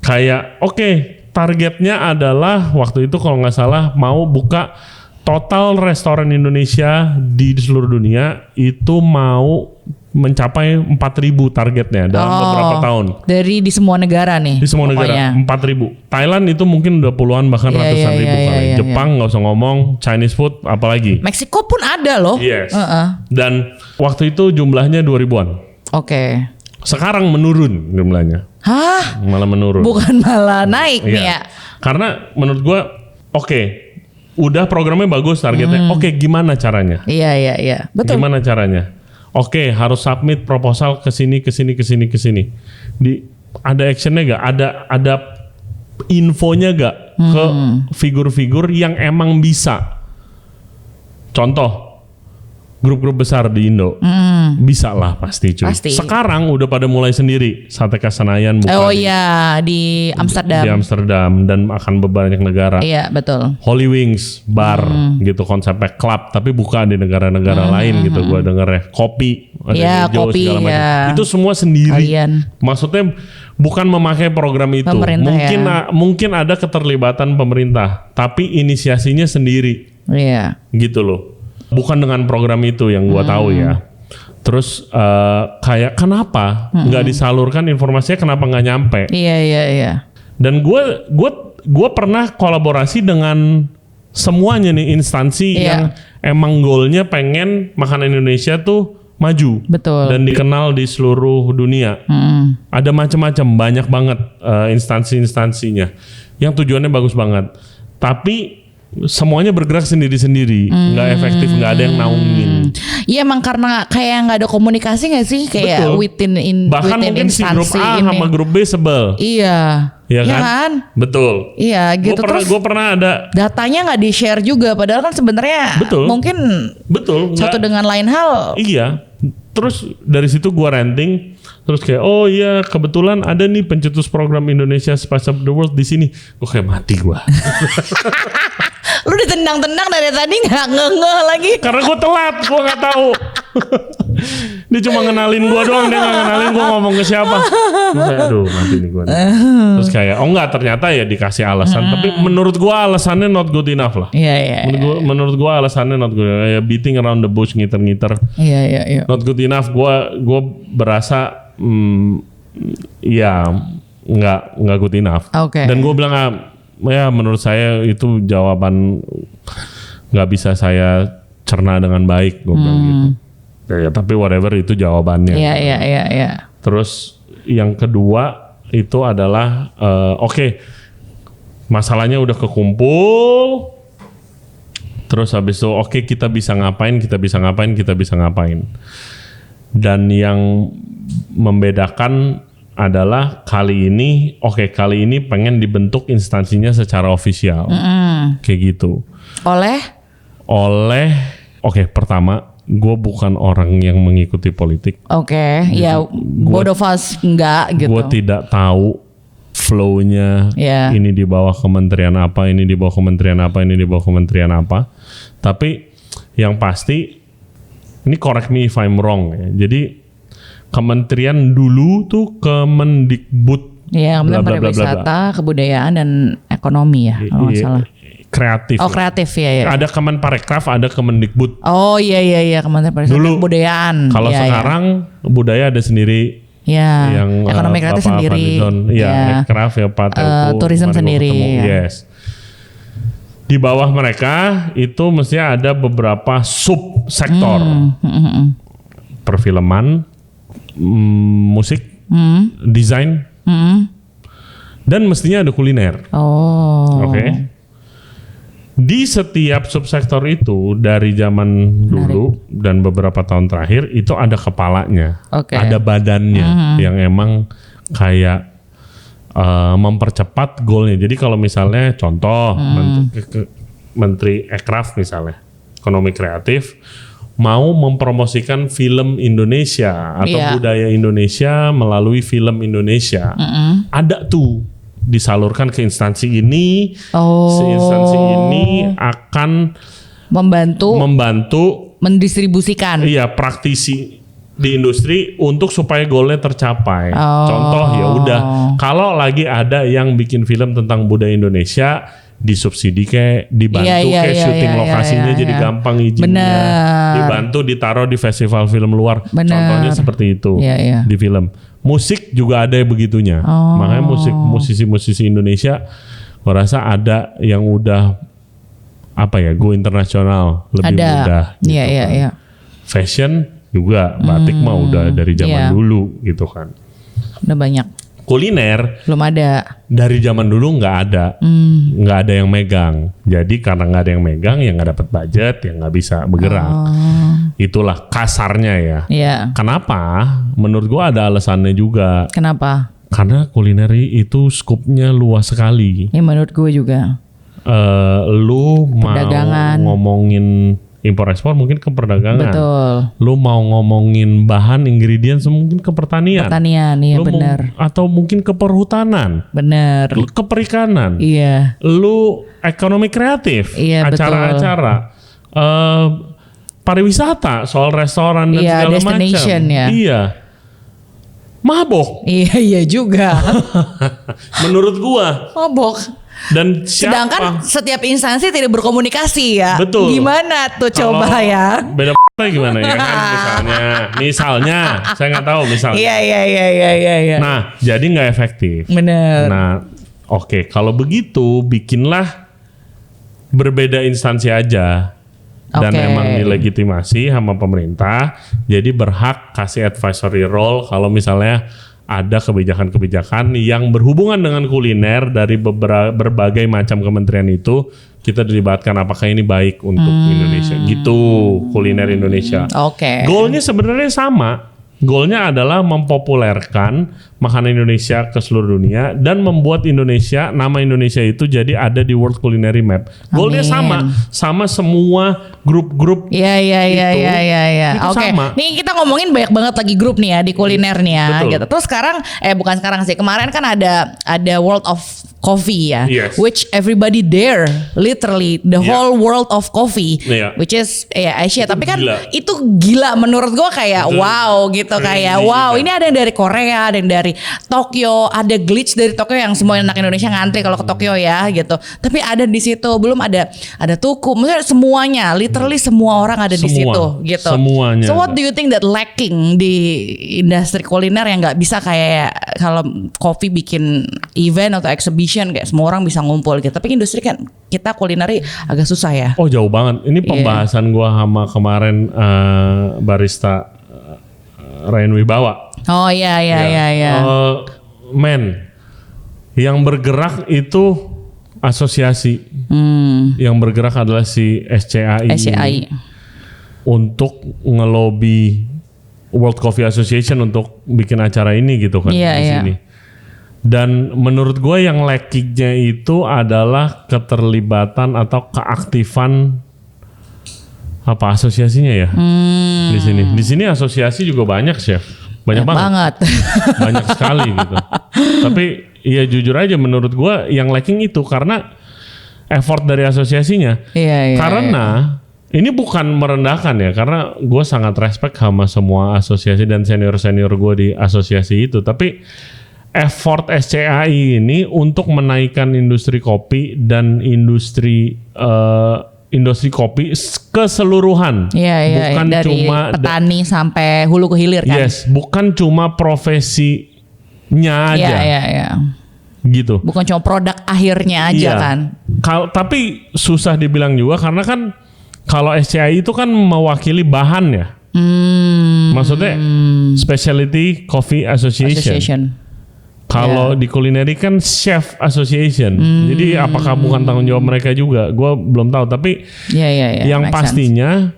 kayak oke, targetnya adalah waktu itu kalau nggak salah mau buka total restoran Indonesia di seluruh dunia itu mau mencapai 4.000 targetnya dalam beberapa tahun.
Dari di semua negara nih.
Di semua negara 4.000. Thailand itu mungkin udah puluhan bahkan ratusan ribu kali. Jepang nggak usah ngomong, Chinese food apalagi.
Meksiko pun ada loh.
Yes. Dan waktu itu jumlahnya 2.000-an.
Oke.
Sekarang menurun jumlahnya.
Hah?
Malah menurun.
Bukan malah naik nih ya.
Karena menurut gue udah programnya bagus targetnya. Gimana caranya?
Iya. Betul.
Gimana caranya? Harus submit proposal ke sini. Ada actionnya gak? Ada infonya gak ke figur-figur yang emang bisa? Contoh, grup-grup besar di Indo bisa lah pasti cuy. Sekarang udah pada mulai sendiri. Sateka Senayan buka
di Amsterdam.
Di Amsterdam dan akan banyak negara.
Iya betul.
Holy Wings bar gitu konsepnya club tapi buka di negara-negara lain gitu. Gua denger ya kopi, ada
kopi
segala macam. Itu semua sendiri. Maksudnya bukan memakai program itu. Mungkin ada keterlibatan pemerintah, tapi inisiasinya sendiri.
Iya.
Gitu loh. Bukan dengan program itu yang gua tahu ya. Terus kayak kenapa nggak disalurkan informasinya, kenapa nggak nyampe?
Iya.
Dan gua pernah kolaborasi dengan semuanya nih instansi yang emang goalnya pengen makanan Indonesia tuh maju.
Betul.
Dan dikenal di seluruh dunia. Ada macam-macam, banyak banget instansi-instansinya yang tujuannya bagus banget. Tapi semuanya bergerak sendiri-sendiri, nggak efektif, nggak ada yang naungin.
Iya emang karena kayak nggak ada komunikasi nggak sih, kayak
bahkan mungkin si grup A sama grup B sebel.
Iya kan?
Betul.
Iya gitu.
Gue pernah ada
datanya nggak di share juga, padahal kan sebenarnya mungkin satu dengan lain hal.
Iya. Terus dari situ gue ranting. Terus kayak kebetulan ada nih pencetus program Indonesia Spice Up the World di sini. Gue kayak mati gue.
Lu ditendang-tendang dari tadi nggak ngeh lagi.
Karena gue telat, gue nggak tahu. Dia cuma ngenalin gue doang, dia nggak ngenalin gue ngomong ke siapa. Gue kayak aduh mati nih gue. Terus kayak ternyata ya dikasih alasan. Tapi menurut gue alasannya not good enough lah.
Iya.
Menurut gue alasannya not good enough. Kayak beating around the bush, ngiter-ngiter.
Iya.
Not good enough. Gue berasa nggak good enough. Dan gue bilang menurut saya itu jawaban nggak bisa saya cerna dengan baik, gue bilang gitu. Tapi whatever itu jawabannya.
Iya.
Terus yang kedua itu adalah masalahnya udah kekumpul. Terus habis itu kita bisa ngapain. Dan yang membedakan adalah kali ini pengen dibentuk instansinya secara ofisial. Kayak gitu. Pertama, gue bukan orang yang mengikuti politik.
Both of us enggak gitu.
Gue tidak tahu flow-nya. Ini di bawah kementerian apa, ini di bawah kementerian apa. Tapi yang pasti, ini correct me if I'm wrong ya. Jadi kementerian dulu tuh Kemendikbud.
Iya, Kementerian Pariwisata, Kebudayaan dan Ekonomi ya, kalau nggak salah.
Kreatif.
Kreatif ya.
Ada Kemenparekraf, ada Kemendikbud.
Iya, Kementerian Pariwisata, Kebudayaan.
Kalau sekarang budaya ada sendiri. Yang
Ekonomi Kreatif sendiri.
Ekraf ya Pak Teuku.
Turisme sendiri.
Yes. Di bawah mereka itu mestinya ada beberapa sub sektor. Perfilman, musik, desain, Dan mestinya ada kuliner.
Oh.
Oke. Di setiap subsektor itu dari zaman dulu dan beberapa tahun terakhir itu ada kepalanya,
Oke.
ada badannya yang emang kayak mempercepat goalnya. Jadi kalau misalnya contoh Menteri Ekraf misalnya, ekonomi kreatif mau mempromosikan film Indonesia atau budaya Indonesia melalui film Indonesia, ada tuh disalurkan ke instansi ini, instansi ini akan membantu
mendistribusikan.
Iya, praktisi di industri untuk supaya goalnya tercapai. Contoh ya udah, kalau lagi ada yang bikin film tentang budaya Indonesia, disubsidi kayak dibantu syuting lokasinya jadi gampang izinnya, dibantu ditaruh di festival film luar. Contohnya seperti itu di film. Musik juga ada yang begitunya. Makanya musisi-musisi Indonesia gua rasa ada yang udah go internasional lebih mudah gitu kan. Fashion juga batik mah udah dari zaman dulu gitu kan.
Udah banyak.
Kuliner
belum ada.
Dari zaman dulu nggak ada yang megang. Jadi karena nggak ada yang megang, ya nggak dapat budget, ya nggak bisa bergerak. Itulah kasarnya ya. Kenapa? Menurut gua ada alasannya juga.
Kenapa?
Karena kulineri itu skupnya luas sekali.
Ya menurut gue juga.
Lu mau ngomongin impor-ekspor mungkin ke perdagangan.
Betul.
Lu mau ngomongin bahan ingredients mungkin ke pertanian.
Iya benar.
Atau mungkin ke perhutanan.
Benar.
Lu ke perikanan.
Iya.
Lu ekonomi kreatif.
Iya,
acara-acara. Pariwisata, soal restoran dan segala macam.
Destination ya.
Iya. Mabok.
Iya juga.
Menurut gua.
Mabok.
Dan
sedangkan setiap instansi tidak berkomunikasi ya.
Betul.
Gimana tuh coba ya?
Beda gimana ya kan misalnya saya nggak tahu misalnya.
Iya.
Nah, jadi nggak efektif.
Bener.
Nah, oke, kalau begitu bikinlah berbeda instansi aja. Dan emang dilegitimasi sama pemerintah, jadi berhak kasih advisory role kalau misalnya ada kebijakan-kebijakan yang berhubungan dengan kuliner dari berbagai macam kementerian itu, kita dilibatkan apakah ini baik untuk Indonesia gitu, kuliner Indonesia. Goalnya sebenarnya sama. Goalnya adalah mempopulerkan makanan Indonesia ke seluruh dunia dan membuat Indonesia, nama Indonesia itu jadi ada di World Culinary Map. Goalnya sama semua grup-grup.
Iya. Oke.
Sama.
Nih kita ngomongin banyak banget lagi grup nih ya di kuliner nih ya. Gitu. Terus sekarang, bukan sekarang sih, kemarin kan ada World of Coffee ya, which everybody there, literally the whole world of coffee, which is Asia. Tapi kan itu gila menurut gue kayak wow gitu, kayak wow ini ada yang dari Korea, ada yang dari Tokyo, ada glitch dari Tokyo yang semua anak Indonesia ngantri kalau ke Tokyo ya gitu. Tapi ada di situ, belum ada tuku, maksudnya semuanya, literally semua orang ada di situ gitu.
Semuanya.
So what do you think that lacking di industri kuliner yang nggak bisa kayak kalau kopi bikin event atau exhibition kayak semua orang bisa ngumpul gitu. Tapi industri kan kita kulineri agak susah ya.
Oh jauh banget. Ini pembahasan gua sama kemarin barista Ryan Wibawa.
Oh iya.
Men, yang bergerak itu asosiasi. Yang bergerak adalah si SCAI. Untuk ngelobi World Coffee Association untuk bikin acara ini gitu kan di sini. Dan menurut gue yang lackingnya itu adalah keterlibatan atau keaktifan asosiasinya ya di sini. Di sini asosiasi juga banyak, Chef. Banyak banget. Banyak sekali gitu. Tapi ya jujur aja menurut gue yang lacking itu karena effort dari asosiasinya. Karena ini bukan merendahkan ya, karena gue sangat respect sama semua asosiasi dan senior-senior gue di asosiasi itu. Tapi effort SCAI ini untuk menaikkan industri kopi dan industri kopi keseluruhan. Bukan
dari
cuma
petani sampai hulu ke hilir kan.
Bukan cuma profesinya aja. Gitu.
Bukan cuma produk akhirnya aja kan.
Tapi susah dibilang juga karena kan kalau SCAI itu kan mewakili bahan ya. Maksudnya Specialty Coffee Association. Kalau di kulineri kan chef association. Jadi apakah bukan tanggung jawab mereka juga? Gue belum tahu. Tapi yang pastinya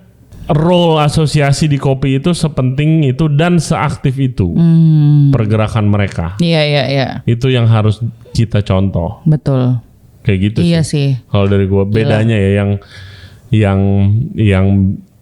role asosiasi di kopi itu sepenting itu dan seaktif itu pergerakan mereka.
Iya.
Itu yang harus kita contoh.
Betul.
Kayak gitu
sih.
Kalau dari gue bedanya ya yang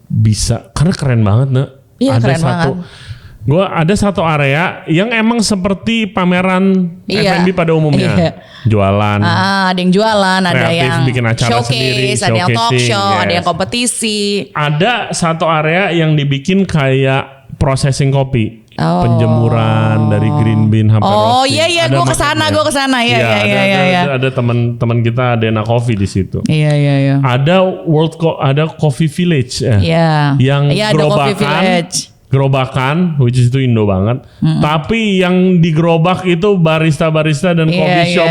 bisa karena keren banget nih.
Iya,
ada
keren
satu.
banget.
Gue ada satu area yang emang seperti pameran F&B pada umumnya.
Iya.
Jualan.
Ada yang jualan, ada
kreatif,
yang
bikin acara sendiri,
ada yang talk
showcasing,
show, ada
yes.
yang kompetisi.
Ada satu area yang dibikin kayak processing kopi. Penjemuran dari green bean sampai roasting.
Iya, gue kesana.
Ada teman-teman kita Dena Coffee di situ.
Iya.
Ada ada Coffee Village yang gerobakan, which is itu Indo banget. Tapi yang digerobak itu barista-barista dan coffee shop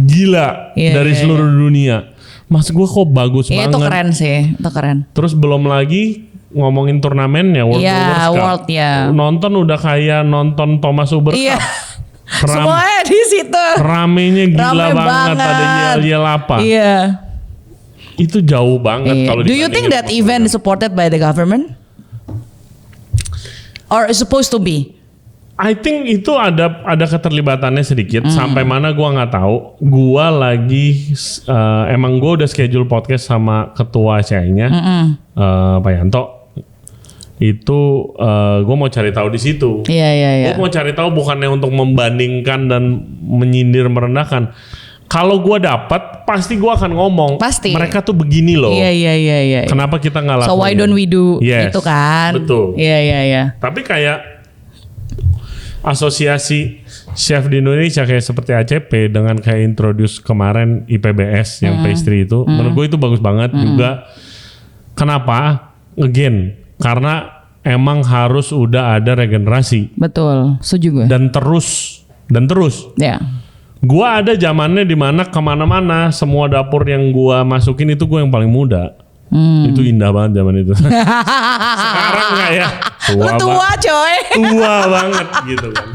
gila dari seluruh dunia. Mas gue kok bagus banget.
Itu keren sih, itu keren.
Terus belum lagi ngomongin turnamennya World Cup. Nonton udah kayak nonton Thomas Uber Cup.
Semuanya di situ.
Ramenya gila banget. Ada yel-yel apa.
Iya.
Itu jauh banget kalau
Do you think that event is supported by the government? Or is supposed to be?
I think itu ada keterlibatannya sedikit. Sampai mana gua nggak tahu. Gua lagi emang gua udah schedule podcast sama ketua CI-nya Pak Yanto. Itu gue mau cari tahu di situ.
Iya.
Gue mau cari tahu bukannya untuk membandingkan dan menyindir merendahkan. Kalau gue dapat, pasti gue akan ngomong.
Pasti.
Mereka tuh begini loh.
Iya.
Kenapa kita nggak lakuin?
So why don't we do itu kan?
Betul.
Iya.
Tapi kayak asosiasi chef di Indonesia kayak seperti ACP dengan kayak introduce kemarin IPBS yang pastry itu, menurut gue itu bagus banget juga. Kenapa? Again. Karena emang harus udah ada regenerasi.
Betul, setuju gue.
Dan terus.
Ya.
Gua ada zamannya di mana kemana-mana semua dapur yang gua masukin itu gue yang paling muda. Itu indah banget zaman itu. Sekarang kayak
tua coy.
Tua banget gitu kan.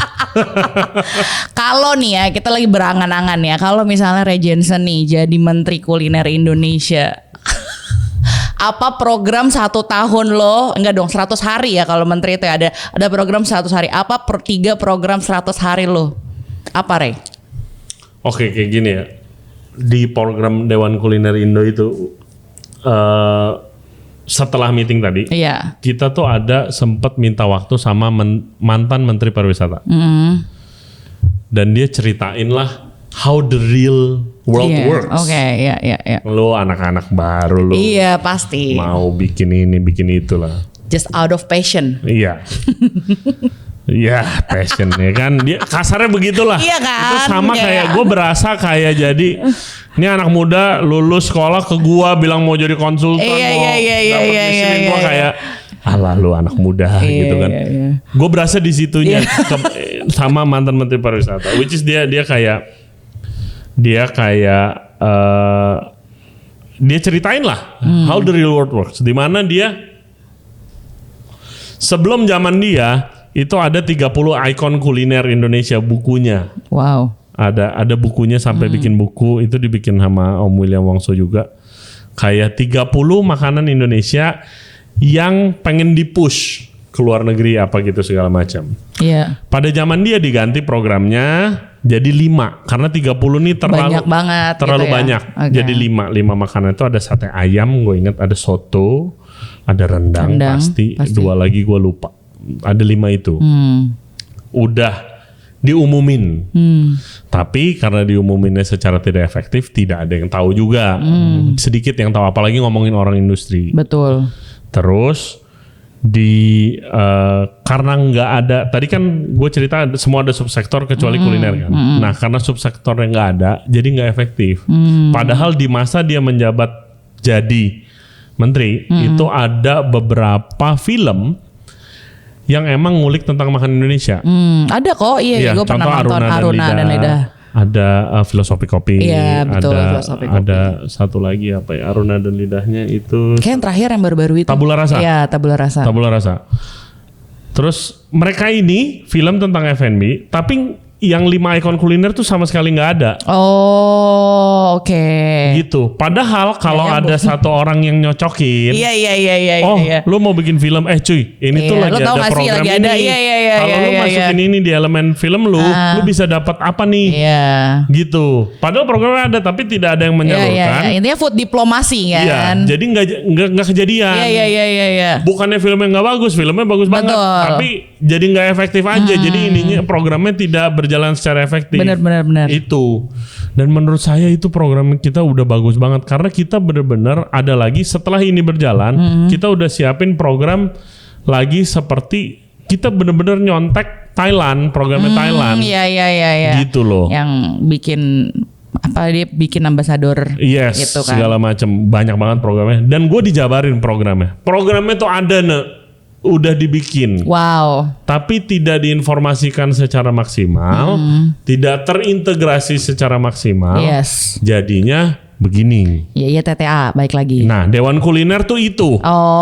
Kalau nih ya kita lagi berangan-angan ya. Kalau misalnya Regensen nih jadi Menteri Kuliner Indonesia. Apa program 1 tahun lo? Enggak dong, 100 hari ya kalau menteri itu ya, ada program 100 hari. Apa 3 program 100 hari lo? Apa, Rey?
Oke, kayak gini ya. Di program Dewan Kuliner Indo itu setelah meeting tadi, kita tuh ada sempat minta waktu sama mantan Menteri Pariwisata. Dan dia ceritain lah how the real world works.
Oke, iya.
Lo anak-anak baru lo.
Iya, pasti.
Mau bikin ini, bikin itulah.
Just out of passion.
Iya. Iya, passion ya kan. Dia kasarnya begitulah.
Iya kan.
Itu sama kayak gue berasa kayak jadi ini anak muda lulus sekolah ke gua bilang mau jadi konsultan, mau dapat disini, gua kayak alah lu anak muda gitu kan. Gue berasa di situnya sama mantan Menteri Pariwisata, which is dia kayak dia ceritain lah how the real world works. Di mana dia sebelum zaman dia itu ada 30 ikon kuliner Indonesia bukunya.
Wow.
Ada bukunya sampai bikin buku itu dibikin sama Om William Wongso juga. Kayak 30 makanan Indonesia yang pengen dipush ke luar negeri apa gitu segala macam.
Iya.
Pada zaman dia diganti programnya jadi 5 karena 30 nih
banyak banget
terlalu
gitu ya?
banyak.
Okay.
Jadi 5 makanan itu ada sate ayam, gue ingat, ada soto, ada rendang pasti. 2 lagi gue lupa. Ada 5 itu. Udah diumumin. Tapi karena diumuminnya secara tidak efektif, tidak ada yang tahu juga. Sedikit yang tahu, apalagi ngomongin orang industri.
Betul.
Terus karena nggak ada, tadi kan gue cerita semua ada subsektor kecuali kuliner kan. Nah karena subsektornya nggak ada, jadi nggak efektif. Padahal di masa dia menjabat jadi menteri, itu ada beberapa film yang emang ngulik tentang makanan Indonesia.
Ada kok, iya gue pernah nonton Aruna dan Lidah.
Ada Filosofi Kopi.
Iya betul, Filosofi Kopi.
Ada satu lagi apa ya, Aruna dan Lidahnya itu.
Kayak yang terakhir yang baru-baru itu.
Tabula Rasa.
Iya, Tabula Rasa.
Terus mereka ini film tentang F&B, tapi yang 5 ikon kuliner tuh sama sekali nggak ada.
Oh, oke.
Gitu. Padahal kalau
Ya,
ada satu orang yang nyocokin,
Iya.
oh, lu mau bikin film, cuy, ini tuh
Iya,
lagi
lu tau
ada
gak sih,
program
lagi
ini.
ada, iya,
Kalau lu masukin ini di elemen film lu bisa dapat apa nih?
Iya.
Gitu. Padahal programnya ada, tapi tidak ada yang menyalurkan.
Iya. Intinya food diplomasi
Iya.
kan.
Jadi nggak kejadian.
Iya.
Bukannya filmnya nggak bagus, filmnya bagus banget,
Betul.
tapi jadi nggak efektif aja. Jadi ininya programnya tidak berjalan secara efektif.
Benar.
Itu. Dan menurut saya itu program kita udah bagus banget karena kita benar-benar ada lagi setelah ini berjalan, kita udah siapin program lagi seperti kita benar-benar nyontek Thailand, programnya Thailand.
Iya.
Gitu loh.
Yang bikin dia bikin ambasador
Yes,
gitu kan.
segala macam, banyak banget programnya. Dan gue dijabarin programnya. Programnya tuh ada udah dibikin.
Wow.
Tapi tidak diinformasikan secara maksimal, tidak terintegrasi secara maksimal.
Yes.
Jadinya begini.
Iya TTA baik lagi.
Nah, Dewan Kuliner tuh itu.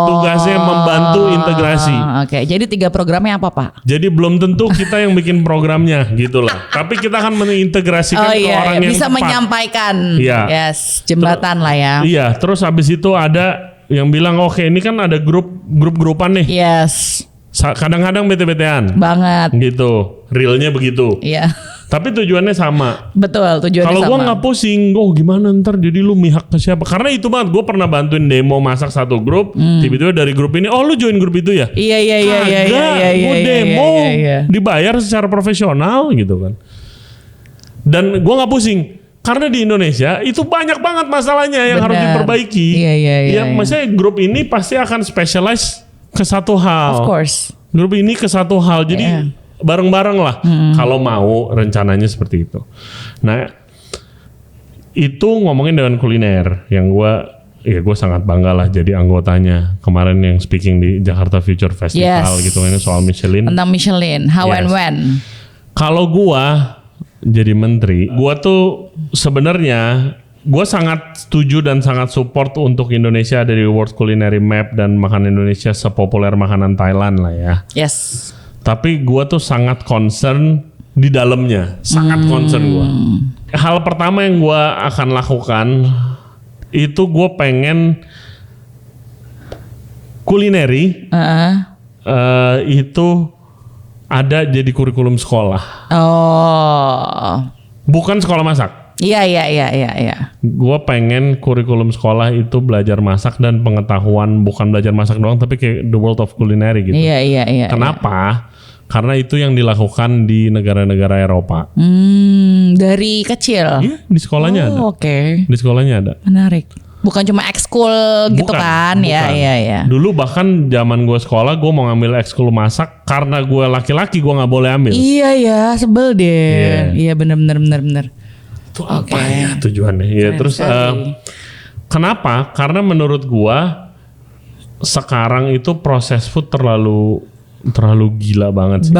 Tugasnya membantu integrasi.
Oke, jadi 3 programnya apa, Pak?
Jadi belum tentu kita yang bikin programnya gitu loh. Tapi kita akan mengintegrasikan ke orang yang
bisa
tepat.
menyampaikan.
Iya.
Yes, jembatan lah ya.
Iya, terus habis itu ada yang bilang oke ini kan ada grup-grupan nih.
Yes.
Kadang-kadang bete-betean.
Banget.
Gitu. Realnya begitu.
Iya.
Tapi tujuannya sama.
Betul, tujuannya
Kalau
sama.
gue nggak pusing, gimana ntar jadi lu mihak ke siapa? Karena itu banget, gue pernah bantuin demo masak satu grup, tiba-tiba dari grup ini, lu join grup itu ya?
Iya.
Gue demo, dibayar secara profesional gitu kan. Dan gue nggak pusing, karena di Indonesia itu banyak banget masalahnya yang harus diperbaiki.
Iya.
Maksudnya grup ini pasti akan specialize ke satu hal.
Of course.
Grup ini ke satu hal, jadi bareng-bareng lah kalau mau rencananya seperti itu. Nah itu ngomongin dengan kuliner yang gue sangat bangga lah jadi anggotanya kemarin yang speaking di Jakarta Future Festival gitu ini soal Michelin.
Tentang Michelin, how and when.
Kalau gue jadi menteri, gue tuh sebenarnya gue sangat setuju dan sangat support untuk Indonesia ada di World Culinary Map dan makanan Indonesia sepopuler makanan Thailand lah ya.
Yes.
Tapi gue tuh sangat concern di dalamnya, sangat concern gue. Hal pertama yang gue akan lakukan itu gue pengen kulineri itu ada jadi kurikulum sekolah.
Oh.
Bukan sekolah masak.
Iya.
Gue pengen kurikulum sekolah itu belajar masak dan pengetahuan bukan belajar masak doang tapi kayak the world of culinary gitu.
Iya.
Kenapa? Karena itu yang dilakukan di negara-negara Eropa.
Dari kecil.
Iya, di sekolahnya ada.
Oke.
Di sekolahnya ada.
Menarik. Bukan cuma ekskul gitu kan?
Bukan.
Iya.
Dulu bahkan zaman gue sekolah gue mau ngambil ekskul masak karena gue laki-laki gue nggak boleh ambil.
Iya ya, sebel deh. Iya benar.
Itu apa ya tujuannya? Ya terus kenapa? Karena menurut gue sekarang itu proses food terlalu gila banget sih.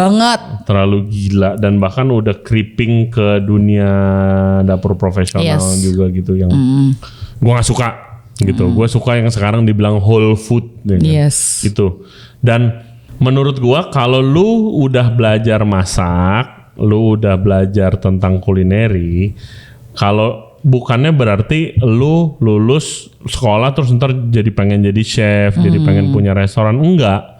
Terlalu gila dan bahkan udah creeping ke dunia dapur profesional juga gitu yang gue nggak suka gitu. Gue suka yang sekarang dibilang whole food ya kan?
Yes.
Gitu. Dan menurut gue kalau lu udah belajar masak, lu udah belajar tentang kulineri, kalau bukannya berarti lu lulus sekolah terus ntar jadi pengen jadi chef, jadi pengen punya restoran, enggak.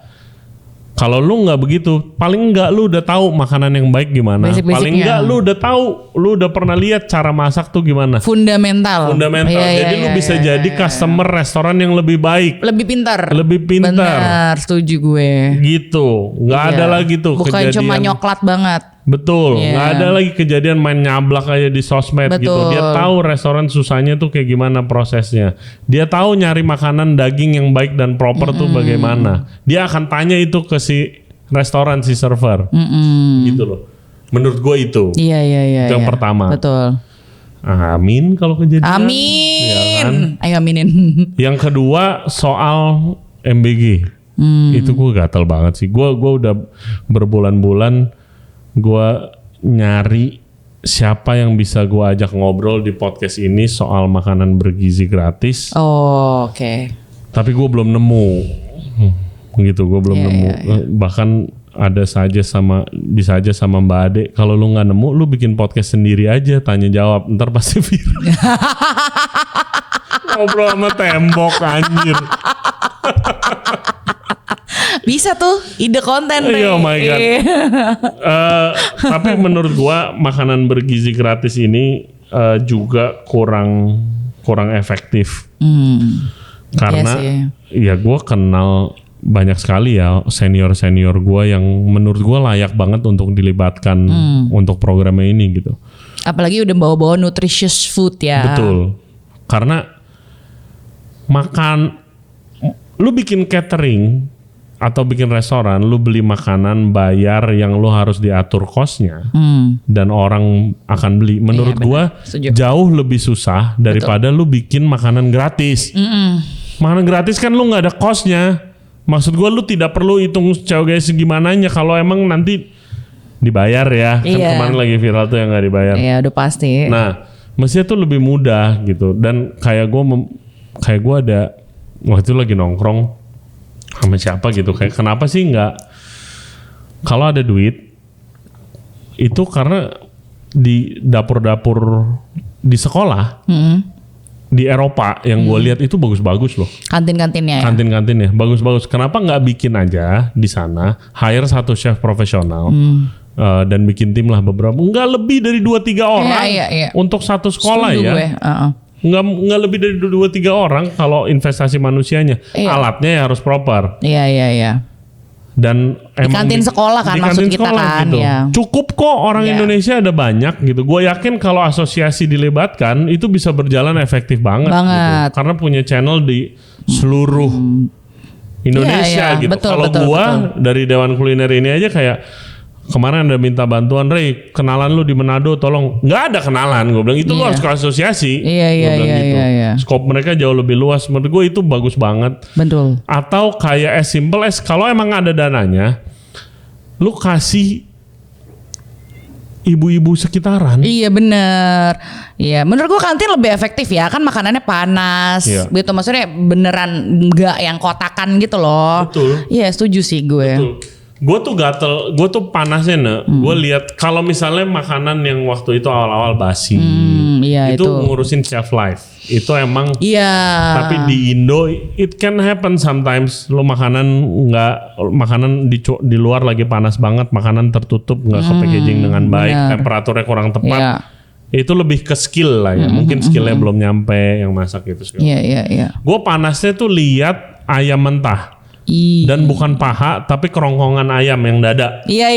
Kalau lu nggak begitu, paling enggak lu udah tahu makanan yang baik gimana. Paling enggak lu udah tahu, lu udah pernah lihat cara masak tuh gimana.
Fundamental.
Jadi lu bisa jadi customer restoran yang lebih baik.
Lebih pintar.
Benar,
setuju gue.
Gitu, nggak ada lagi tuh
bukan
kejadian.
cuma nyoklat banget.
Betul, nggak ada lagi kejadian main nyablak aja di sosmed gitu. Dia tahu restoran susahnya tuh kayak gimana prosesnya. Dia tahu nyari makanan daging yang baik dan proper tuh bagaimana. Dia akan tanya itu ke si restoran, si server. Gitu loh. Menurut gue itu.
Iya.
Itu yang pertama.
Betul.
Amin kalau kejadian.
Amin.
Ya kan?
Ayo aminin.
Yang kedua soal MBG. Itu gue gatel banget sih. Gue udah berbulan-bulan gue nyari siapa yang bisa gue ajak ngobrol di podcast ini soal makanan bergizi gratis.
Oh, oke.
Tapi gue belum nemu. Gitu, gue belum nemu. Bahkan bisa aja sama Mbak Ade. Kalau lu nggak nemu, lu bikin podcast sendiri aja, tanya jawab, ntar pasti viral. Ngobrol sama tembok anjir.
Bisa tuh ide konten.
Oh my god. Tapi menurut gua makanan bergizi gratis ini juga kurang efektif. Karena ya gua kenal banyak sekali ya senior gue yang menurut gue layak banget untuk dilibatkan untuk programnya ini gitu.
Apalagi udah bawa-bawa nutritious food ya.
Betul. Karena lu bikin catering atau bikin restoran, lu beli makanan bayar yang lu harus diatur kosnya dan orang akan beli. Menurut gue jauh lebih susah daripada lu bikin makanan gratis. Makanan gratis kan lu nggak ada kosnya. Maksud gue lu tidak perlu hitung cewek segimananya kalau emang nanti dibayar ya. Kan kemarin lagi viral tuh yang gak dibayar.
Iya udah pasti.
Nah mestinya tuh lebih mudah gitu. Dan kayak gue ada waktu itu lagi nongkrong sama siapa gitu. Kayak kenapa sih gak, kalau ada duit itu karena di dapur-dapur di sekolah di Eropa yang gue lihat itu bagus-bagus loh.
Kantin-kantinnya ya?
Kantin-kantinnya bagus-bagus. Kenapa nggak bikin aja di sana, hire satu chef profesional dan bikin tim lah beberapa, nggak lebih dari 2-3 orang untuk satu sekolah. Setuju ya. Gue. Nggak lebih dari 2-3 orang kalau investasi manusianya. Alatnya ya harus proper.
Iya. Dan
di
kantin sekolah kan maksud kita kan
gitu.
ya.
Cukup kok orang Indonesia ada banyak gitu. Gue yakin kalau asosiasi dilibatkan itu bisa berjalan efektif banget. Gitu. Karena punya channel di seluruh Indonesia gitu. Kalau gue dari Dewan Kuliner ini aja kayak kemarin ada minta bantuan, Ray, kenalan lu di Manado tolong. Nggak ada kenalan, gue bilang itu lu harus ke asosiasi. Iya. Skop mereka jauh lebih luas. Menurut gue itu bagus banget.
Betul.
Atau kayak as simple as kalau emang ada dananya, lu kasih ibu-ibu sekitaran. Iya
bener. Iya, menurut gue kantin lebih efektif ya, kan makanannya panas, gitu. Maksudnya beneran nggak yang kotakan gitu loh. Betul. Iya setuju sih gue.
Betul. Gue tuh gatel, gue tuh panasnya gue lihat kalau misalnya makanan yang waktu itu awal-awal basi, itu ngurusin shelf life, itu emang. Tapi di Indo it can happen sometimes, lo makanan di luar lagi panas banget, makanan tertutup nggak ke packaging dengan baik, temperaturnya kurang tepat. Itu lebih ke skill lah ya, mungkin skillnya belum nyampe yang masak itu.
Iya.
Gue panasnya tuh lihat ayam mentah. Dan bukan paha tapi kerongkongan ayam yang dada.
Iya.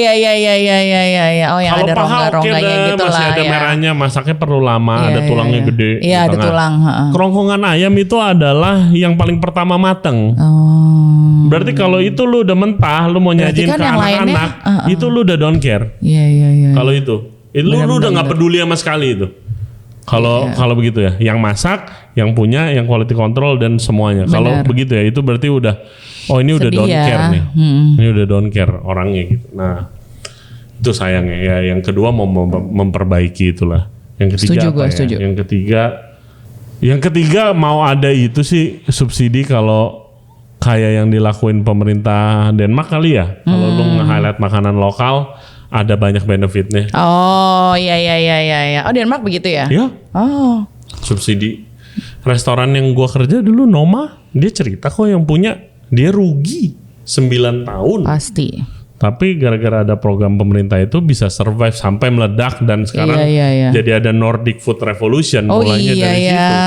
Oh yang
kalau
ada rongga-rongganya gitu lah.
Masih ada merahnya, masaknya perlu lama, ada tulangnya gede.
Iya ada tulang.
Kerongkongan ayam itu adalah yang paling pertama mateng. Berarti kalau itu lu udah mentah, lu mau nyajin kan ke anak-anak, itu lu udah don't care.
Iya.
Kalau itu lu udah nggak peduli sama sekali itu. Kalau begitu ya, yang masak, yang punya, yang quality control dan semuanya. Kalau begitu ya, itu berarti udah, oh ini udah don't care nih, ini udah don't care orangnya gitu. Nah itu sayangnya ya. Yang kedua mau memperbaiki itulah. Yang ketiga setuju. Yang ketiga mau ada itu sih subsidi kalau kayak yang dilakuin pemerintah Denmark kali ya. Kalau lu nge-highlight makanan lokal, ada banyak benefitnya.
Oh iya. Oh Denmark begitu ya?
Iya.
Oh.
Subsidi. Restoran yang gua kerja dulu Noma, dia cerita kok yang punya dia rugi 9 tahun.
Pasti.
Tapi gara-gara ada program pemerintah itu bisa survive sampai meledak dan sekarang jadi ada Nordic Food Revolution mulainya dari situ.
Iya,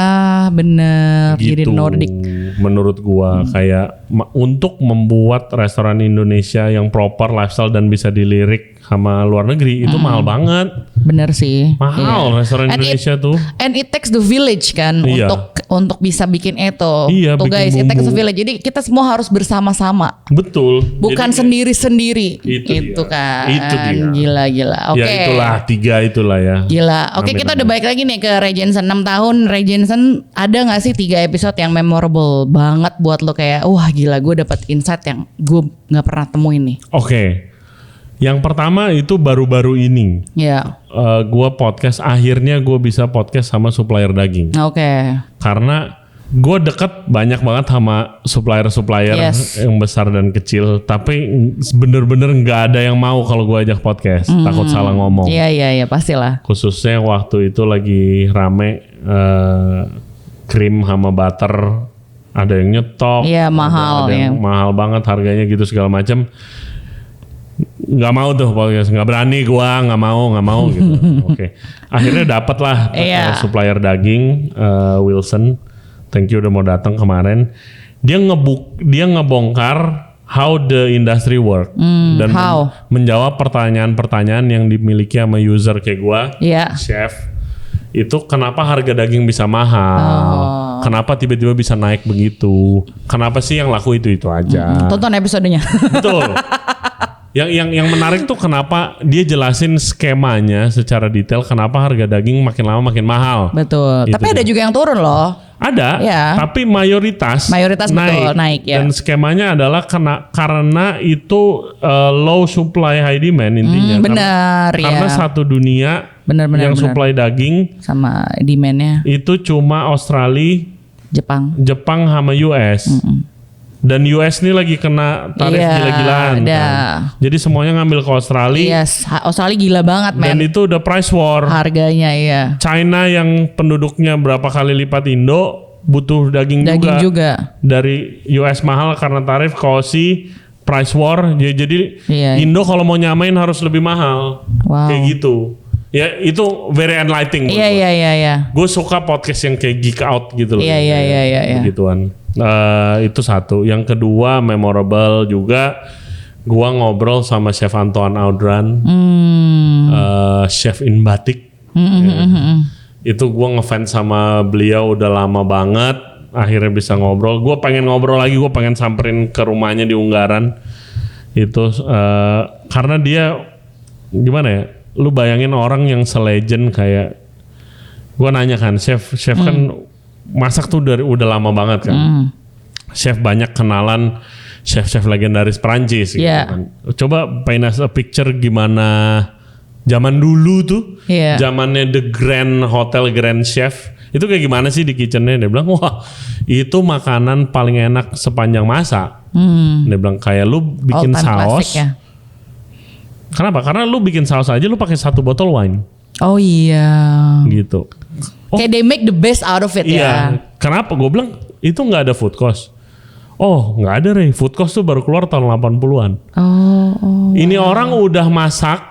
bener.
Gitu.
Jadi Nordic.
Menurut gua kayak untuk membuat restoran Indonesia yang proper lifestyle dan bisa dilirik sama luar negeri itu mahal banget.
Bener sih.
Mahal restoran Indonesia tuh.
And it takes the village kan untuk bisa bikin itu.
Iya,
tuh
bikin
guys,
bumbu.
it takes the village. Jadi kita semua harus bersama-sama.
Betul.
Bukan sendiri-sendiri.
Itu
kan.
Itu dia.
Gila. Oke.
Ya itulah 3 itulah ya.
Gila. Oke, kita udah balik lagi nih ke Ray Jensen 6 tahun. Ray Jensen ada nggak sih 3 episode yang memorable banget buat lo kayak wah gila gue dapat insight yang gue nggak pernah temuin nih.
Oke. Yang pertama itu baru-baru ini.
Iya.
Gue podcast akhirnya gue bisa podcast sama supplier daging.
Oke.
Karena gue deket banyak banget sama supplier-supplier yang besar dan kecil, tapi bener-bener nggak ada yang mau kalau gue ajak podcast, takut salah ngomong.
Iya pastilah.
Khususnya waktu itu lagi rame krim sama butter, ada yang nyetok,
mahal,
ada yang mahal banget harganya gitu segala macam. Nggak mau tuh podcast, nggak berani gua, nggak mau gitu. Oke. Akhirnya dapet lah supplier daging Wilson. Thank you udah mau datang kemarin. Dia ngebongkar how the industry work dan menjawab pertanyaan-pertanyaan yang dimiliki sama user kayak gua, chef. Itu kenapa harga daging bisa mahal? Kenapa tiba-tiba bisa naik begitu? Kenapa sih yang laku itu aja?
Tonton episodenya.
Betul. Yang menarik tuh kenapa dia jelasin skemanya secara detail kenapa harga daging makin lama makin mahal.
Betul.
Gitu.
Tapi ada juga yang turun loh.
Ada, tapi mayoritas
betul naik ya.
Dan skemanya adalah karena itu low supply high demand intinya.
Benar
karena satu dunia yang supply daging
sama demandnya
itu cuma Australia, Jepang sama US. Dan US ini lagi kena tarif gila-gilaan kan. Jadi semuanya ngambil ke Australia.
Australia gila banget men.
Dan itu udah price war.
Harganya
China yang penduduknya berapa kali lipat Indo butuh daging juga. Dari US mahal karena tarif, ke Aussie price war. Jadi Indo kalau mau nyamain harus lebih mahal. Kayak gitu. Ya itu very enlightening.
Iya.
Gue suka podcast yang kayak geek out gitu loh.
Iya.
Begituan. Itu satu. Yang kedua memorable juga. Gua ngobrol sama Chef Antoine Audran, chef in batik. Itu gua ngefans sama beliau udah lama banget. Akhirnya bisa ngobrol. Gua pengen ngobrol lagi. Gua pengen samperin ke rumahnya di Ungaran. Itu karena dia gimana ya? Lu bayangin orang yang selegend kayak. Gua nanya kan, chef kan masak tuh udah lama banget kan. Chef banyak kenalan chef legendaris Perancis gitu kan. Coba paint us a picture gimana zaman dulu tuh. Zamannya The Grand Hotel Grand Chef. Itu kayak gimana sih di kitchennya? Dia bilang, wah itu makanan paling enak sepanjang masa. Dia bilang kayak lu bikin saus. Kenapa? Karena lu bikin saus aja lu pakai 1 botol wine.
Oh iya.
Gitu.
Kayak they make the best out of it ya.
Kenapa? Gue bilang itu nggak ada food cost. Oh nggak ada Ray. Food cost tuh baru keluar tahun 80-an. Ini orang udah masak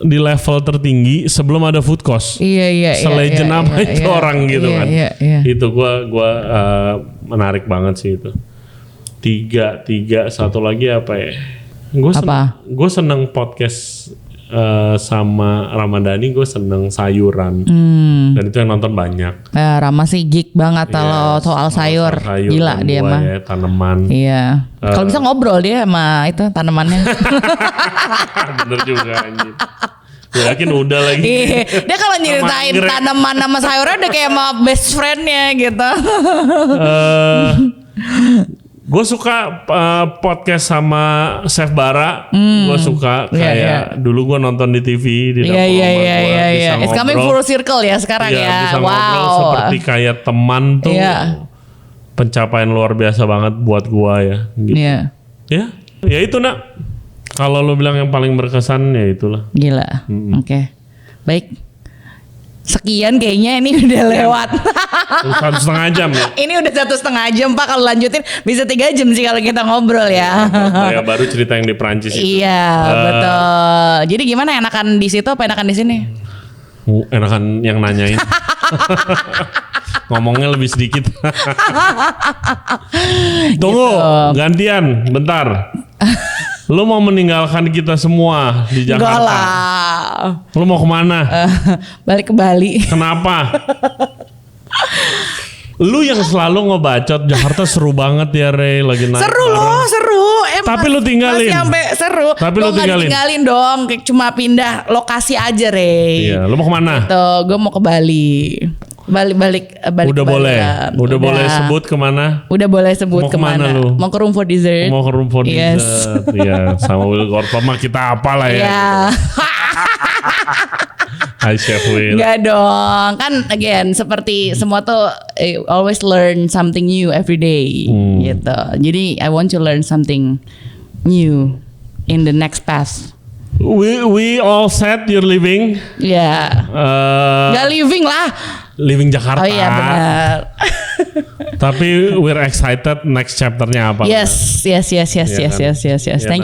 di level tertinggi sebelum ada food cost.
Iya.
Selegend apa itu orang gitu kan. Itu gue menarik banget sih itu. Tiga satu lagi apa ya? Gue seneng podcast sama Ramadhani, gue seneng sayuran. Dan itu yang nonton banyak.
Rama sih geek banget kalau soal sayur. Gila dia mah.
Tanaman.
Iya. Kalau bisa ngobrol dia sama itu tanamannya.
Bener juga anjir. Gue yakin udah lagi.
Dia kalau nyeritain tanaman sama sayurnya udah kayak sama best friendnya gitu.
Gue suka podcast sama Chef Bara. Gue suka kayak dulu gue nonton di TV di dapur rumah gue. Bisa
It's coming full circle ya sekarang ya.
Bisa ngobrol seperti kayak teman tuh. Pencapaian luar biasa banget buat gue ya. Gitu. Ya itu nak. Kalau lo bilang yang paling berkesan ya itulah.
Gila. Oke. Baik. Sekian kayaknya ini udah lewat.
1,5 jam ya.
Ini udah 1,5 jam Pak, kalau lanjutin bisa 3 jam sih kalau kita ngobrol ya.
Ya baru cerita yang di Prancis itu.
Iya betul. Jadi gimana, enakan di situ apa enakan di sini?
Enakan yang nanyain. Ngomongnya lebih sedikit. Tunggu, gantian, bentar. Lu mau meninggalkan kita semua di Jakarta?
Enggak lah.
Lu mau kemana?
Balik ke Bali.
Kenapa? Lu yang selalu ngebacot Jakarta seru banget ya Ray, lagi naik.
Seru loh, seru.
Tapi lu tinggalin.
Masih sampai seru.
Tapi lu
tinggalin dong, kayak cuma pindah lokasi aja Ray.
Iya, lu mau kemana?
Tuh, gue mau ke Bali. Balik.
Udah boleh sebut kemana?
Udah boleh sebut kemana?
Lu?
Mau ke Room for Dessert.
Mau ke Room for Dessert. Iya, sama Will Gorpa mah kita apalah ya.
Iya.
Hi Chef Will.
Enggak dong. Kan again seperti semua tuh always learn something new every day gitu. Jadi I want to learn something new in the next path.
We all said you're leaving.
Ya. Enggak living lah.
Leaving Jakarta.
Oh iya benar.
Tapi we're excited next chapternya apa?
Yes.
Iya kan?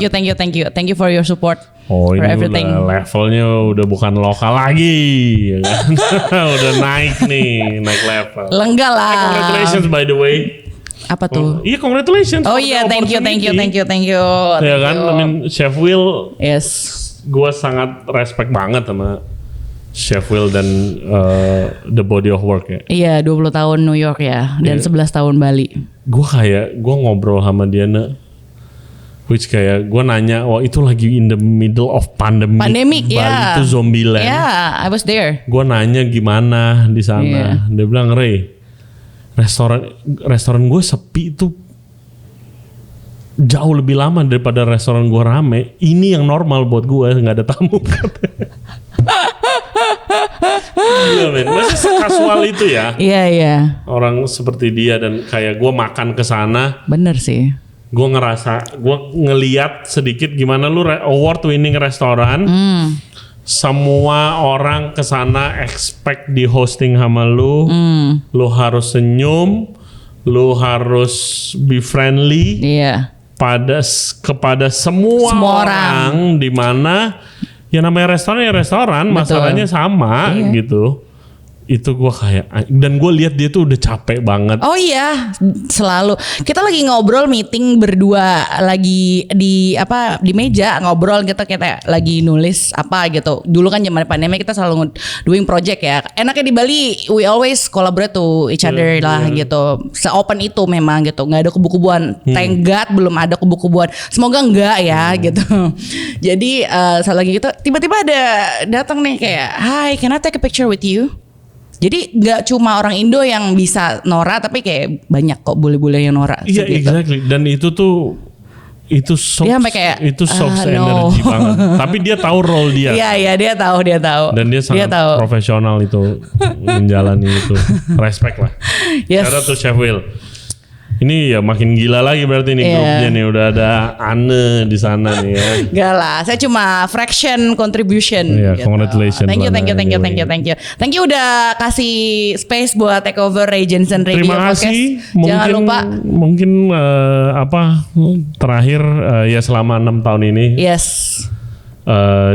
Thank you for your support.
Oh
for
ini
everything.
udah levelnya udah bukan lokal lagi, ya kan? Udah naik nih, naik level.
Enggak lah.
Congratulations by the way.
Apa tuh?
Iya congratulations.
Oh
for
iya,
the
thank you.
opportunity. Ya kan, I mean Chef Will.
Yes.
Gue sangat respect banget sama Chef Will dan the body of work ya.
Iya, 20 tahun New York ya dan 11 tahun Bali.
Gue ngobrol sama dia which kayak gue nanya, itu lagi in the middle of pandemic.
Pandemic,
Bali
ya.
itu zombie land.
Yeah, I was there.
Gue nanya gimana di sana. Dia bilang, Ray, restoran gue sepi itu jauh lebih lama daripada restoran gue rame. Ini yang normal buat gue, nggak ada tamu. Iya men, masih sekasual itu ya.
Iya.
Orang seperti dia dan kayak gue makan ke sana.
Bener sih.
Gue ngerasa, gue ngeliat sedikit gimana lu award winning restoran. Semua orang kesana expect di hosting sama lu. Lu harus senyum, lu harus be friendly.
Iya.
Kepada semua orang di mana ya namanya restoran, masalahnya sama gitu. Itu gue kayak, dan gue lihat dia tuh udah capek banget.
Oh iya, selalu. Kita lagi ngobrol meeting berdua lagi di meja ngobrol gitu, kita lagi nulis apa gitu. Dulu kan zaman pandemi kita selalu doing project ya. Enaknya di Bali we always collaborate to each other lah gitu. Se-open itu memang gitu. Nggak ada kubu-kubuan. Thank God belum ada kubu-kubuan. Semoga enggak ya gitu. Jadi saat lagi gitu tiba-tiba ada datang nih kayak, "Hi, can I take a picture with you?" Jadi nggak cuma orang Indo yang bisa norak, tapi kayak banyak kok bule-bule yang norak.
Iya,
gitu.
exactly. Dan itu soaks,
dia sampai kayak,
soaks
no.
energy banget. Tapi dia tahu role dia.
Iya, dia tahu.
Dan dia sangat profesional itu menjalani itu. Respect lah.
Yes.
Shout out to Chef Will. Ini ya makin gila lagi berarti nih grupnya nih, udah ada Anne di sana nih ya.
Enggak lah, saya cuma fraction contribution.
Iya,
gitu.
Thank you.
Thank you udah kasih space buat take over Ray Jensen Radio
Terima
Podcast.
kasih.
Jangan lupa.
Mungkin terakhir ya selama 6 tahun ini.
Yes.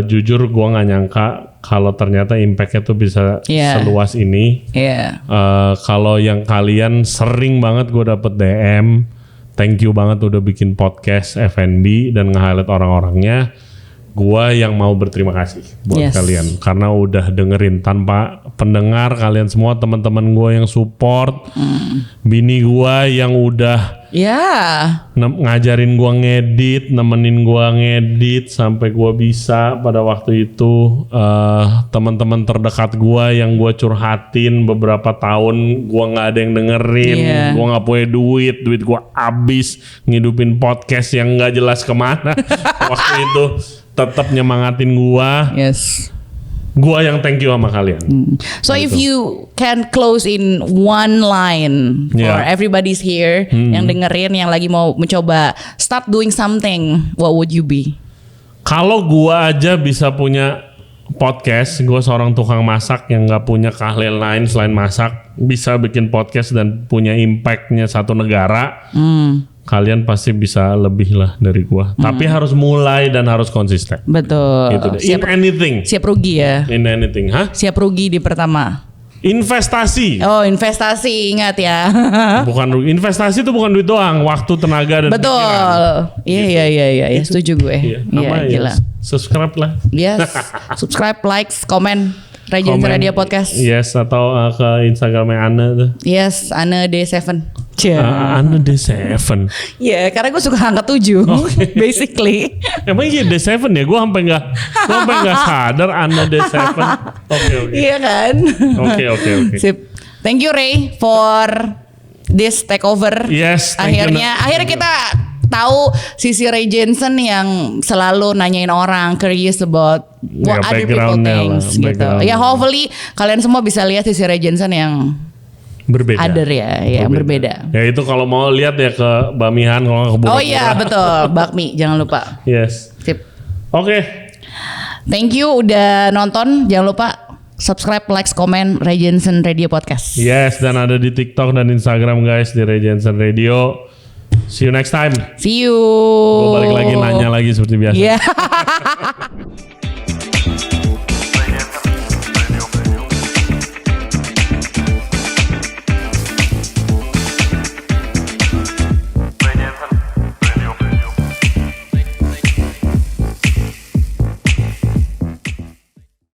Jujur gue nggak nyangka kalau ternyata impactnya tuh bisa seluas ini. Kalau yang kalian sering banget gue dapet DM, thank you banget udah bikin podcast F&B dan nge-highlight orang-orangnya. Gue yang mau berterima kasih buat kalian karena udah dengerin. Tanpa pendengar kalian semua, teman-teman gue yang support, bini gue yang udah ngajarin gue ngedit, nemenin gue ngedit sampai gue bisa pada waktu itu. Teman-teman terdekat gue yang gue curhatin beberapa tahun, gue nggak ada yang dengerin, gue nggak punya duit gue habis ngidupin podcast yang nggak jelas kemana. Waktu itu tetap nyemangatin gua.
Yes.
Gua yang thank you sama kalian.
So if you can close in one line for everybody's here yang dengerin, yang lagi mau mencoba start doing something, what would you be?
Kalau gua aja bisa punya podcast, gua seorang tukang masak yang nggak punya keahlian lain selain masak, bisa bikin podcast dan punya impactnya satu negara. Kalian pasti bisa lebih lah dari gua. Tapi harus mulai dan harus konsisten.
Betul.
Gitu deh. In anything.
Siap rugi ya.
In anything,
Siap rugi di pertama.
Investasi.
Oh, investasi, ingat ya.
Bukan rugi. Investasi itu bukan duit doang, waktu, tenaga dan
betul.
pikiran.
Iya, setuju gue. Iya, gila.
Subscribe lah.
Yes. Subscribe, like, komen. Ray Jensen Radio Podcast.
Yes, atau ke Instagramnya Anne tuh.
Yes, Anne D7.
Anne D7.
Iya, karena gue suka angka 7. Basically.
Emang iya D7 ya? Gue sampai nggak sadar Anne D7. Oke.
Iya kan?
Oke.
Sip. Thank you Ray for this takeover.
Yes.
Akhirnya kita tahu sisi Ray Jensen yang selalu nanyain orang, curious about what other people
background-nya
thinks
lah,
gitu.
background.
Ya hopefully kalian semua bisa lihat sisi Ray Jensen yang
Berbeda.
other ya, yang berbeda.
Ya itu kalau mau lihat ya ke Bamihan, kalau nggak ke Bogor.
Oh iya betul, bakmi jangan lupa.
Yes.
Sip.
Oke.
Thank you udah nonton. Jangan lupa subscribe, like, komen Ray Jensen Radio Podcast.
Yes, dan ada di TikTok dan Instagram guys di Ray Jensen Radio. See you next time.
See you.
Gue balik lagi nanya lagi seperti biasa.
Yeah.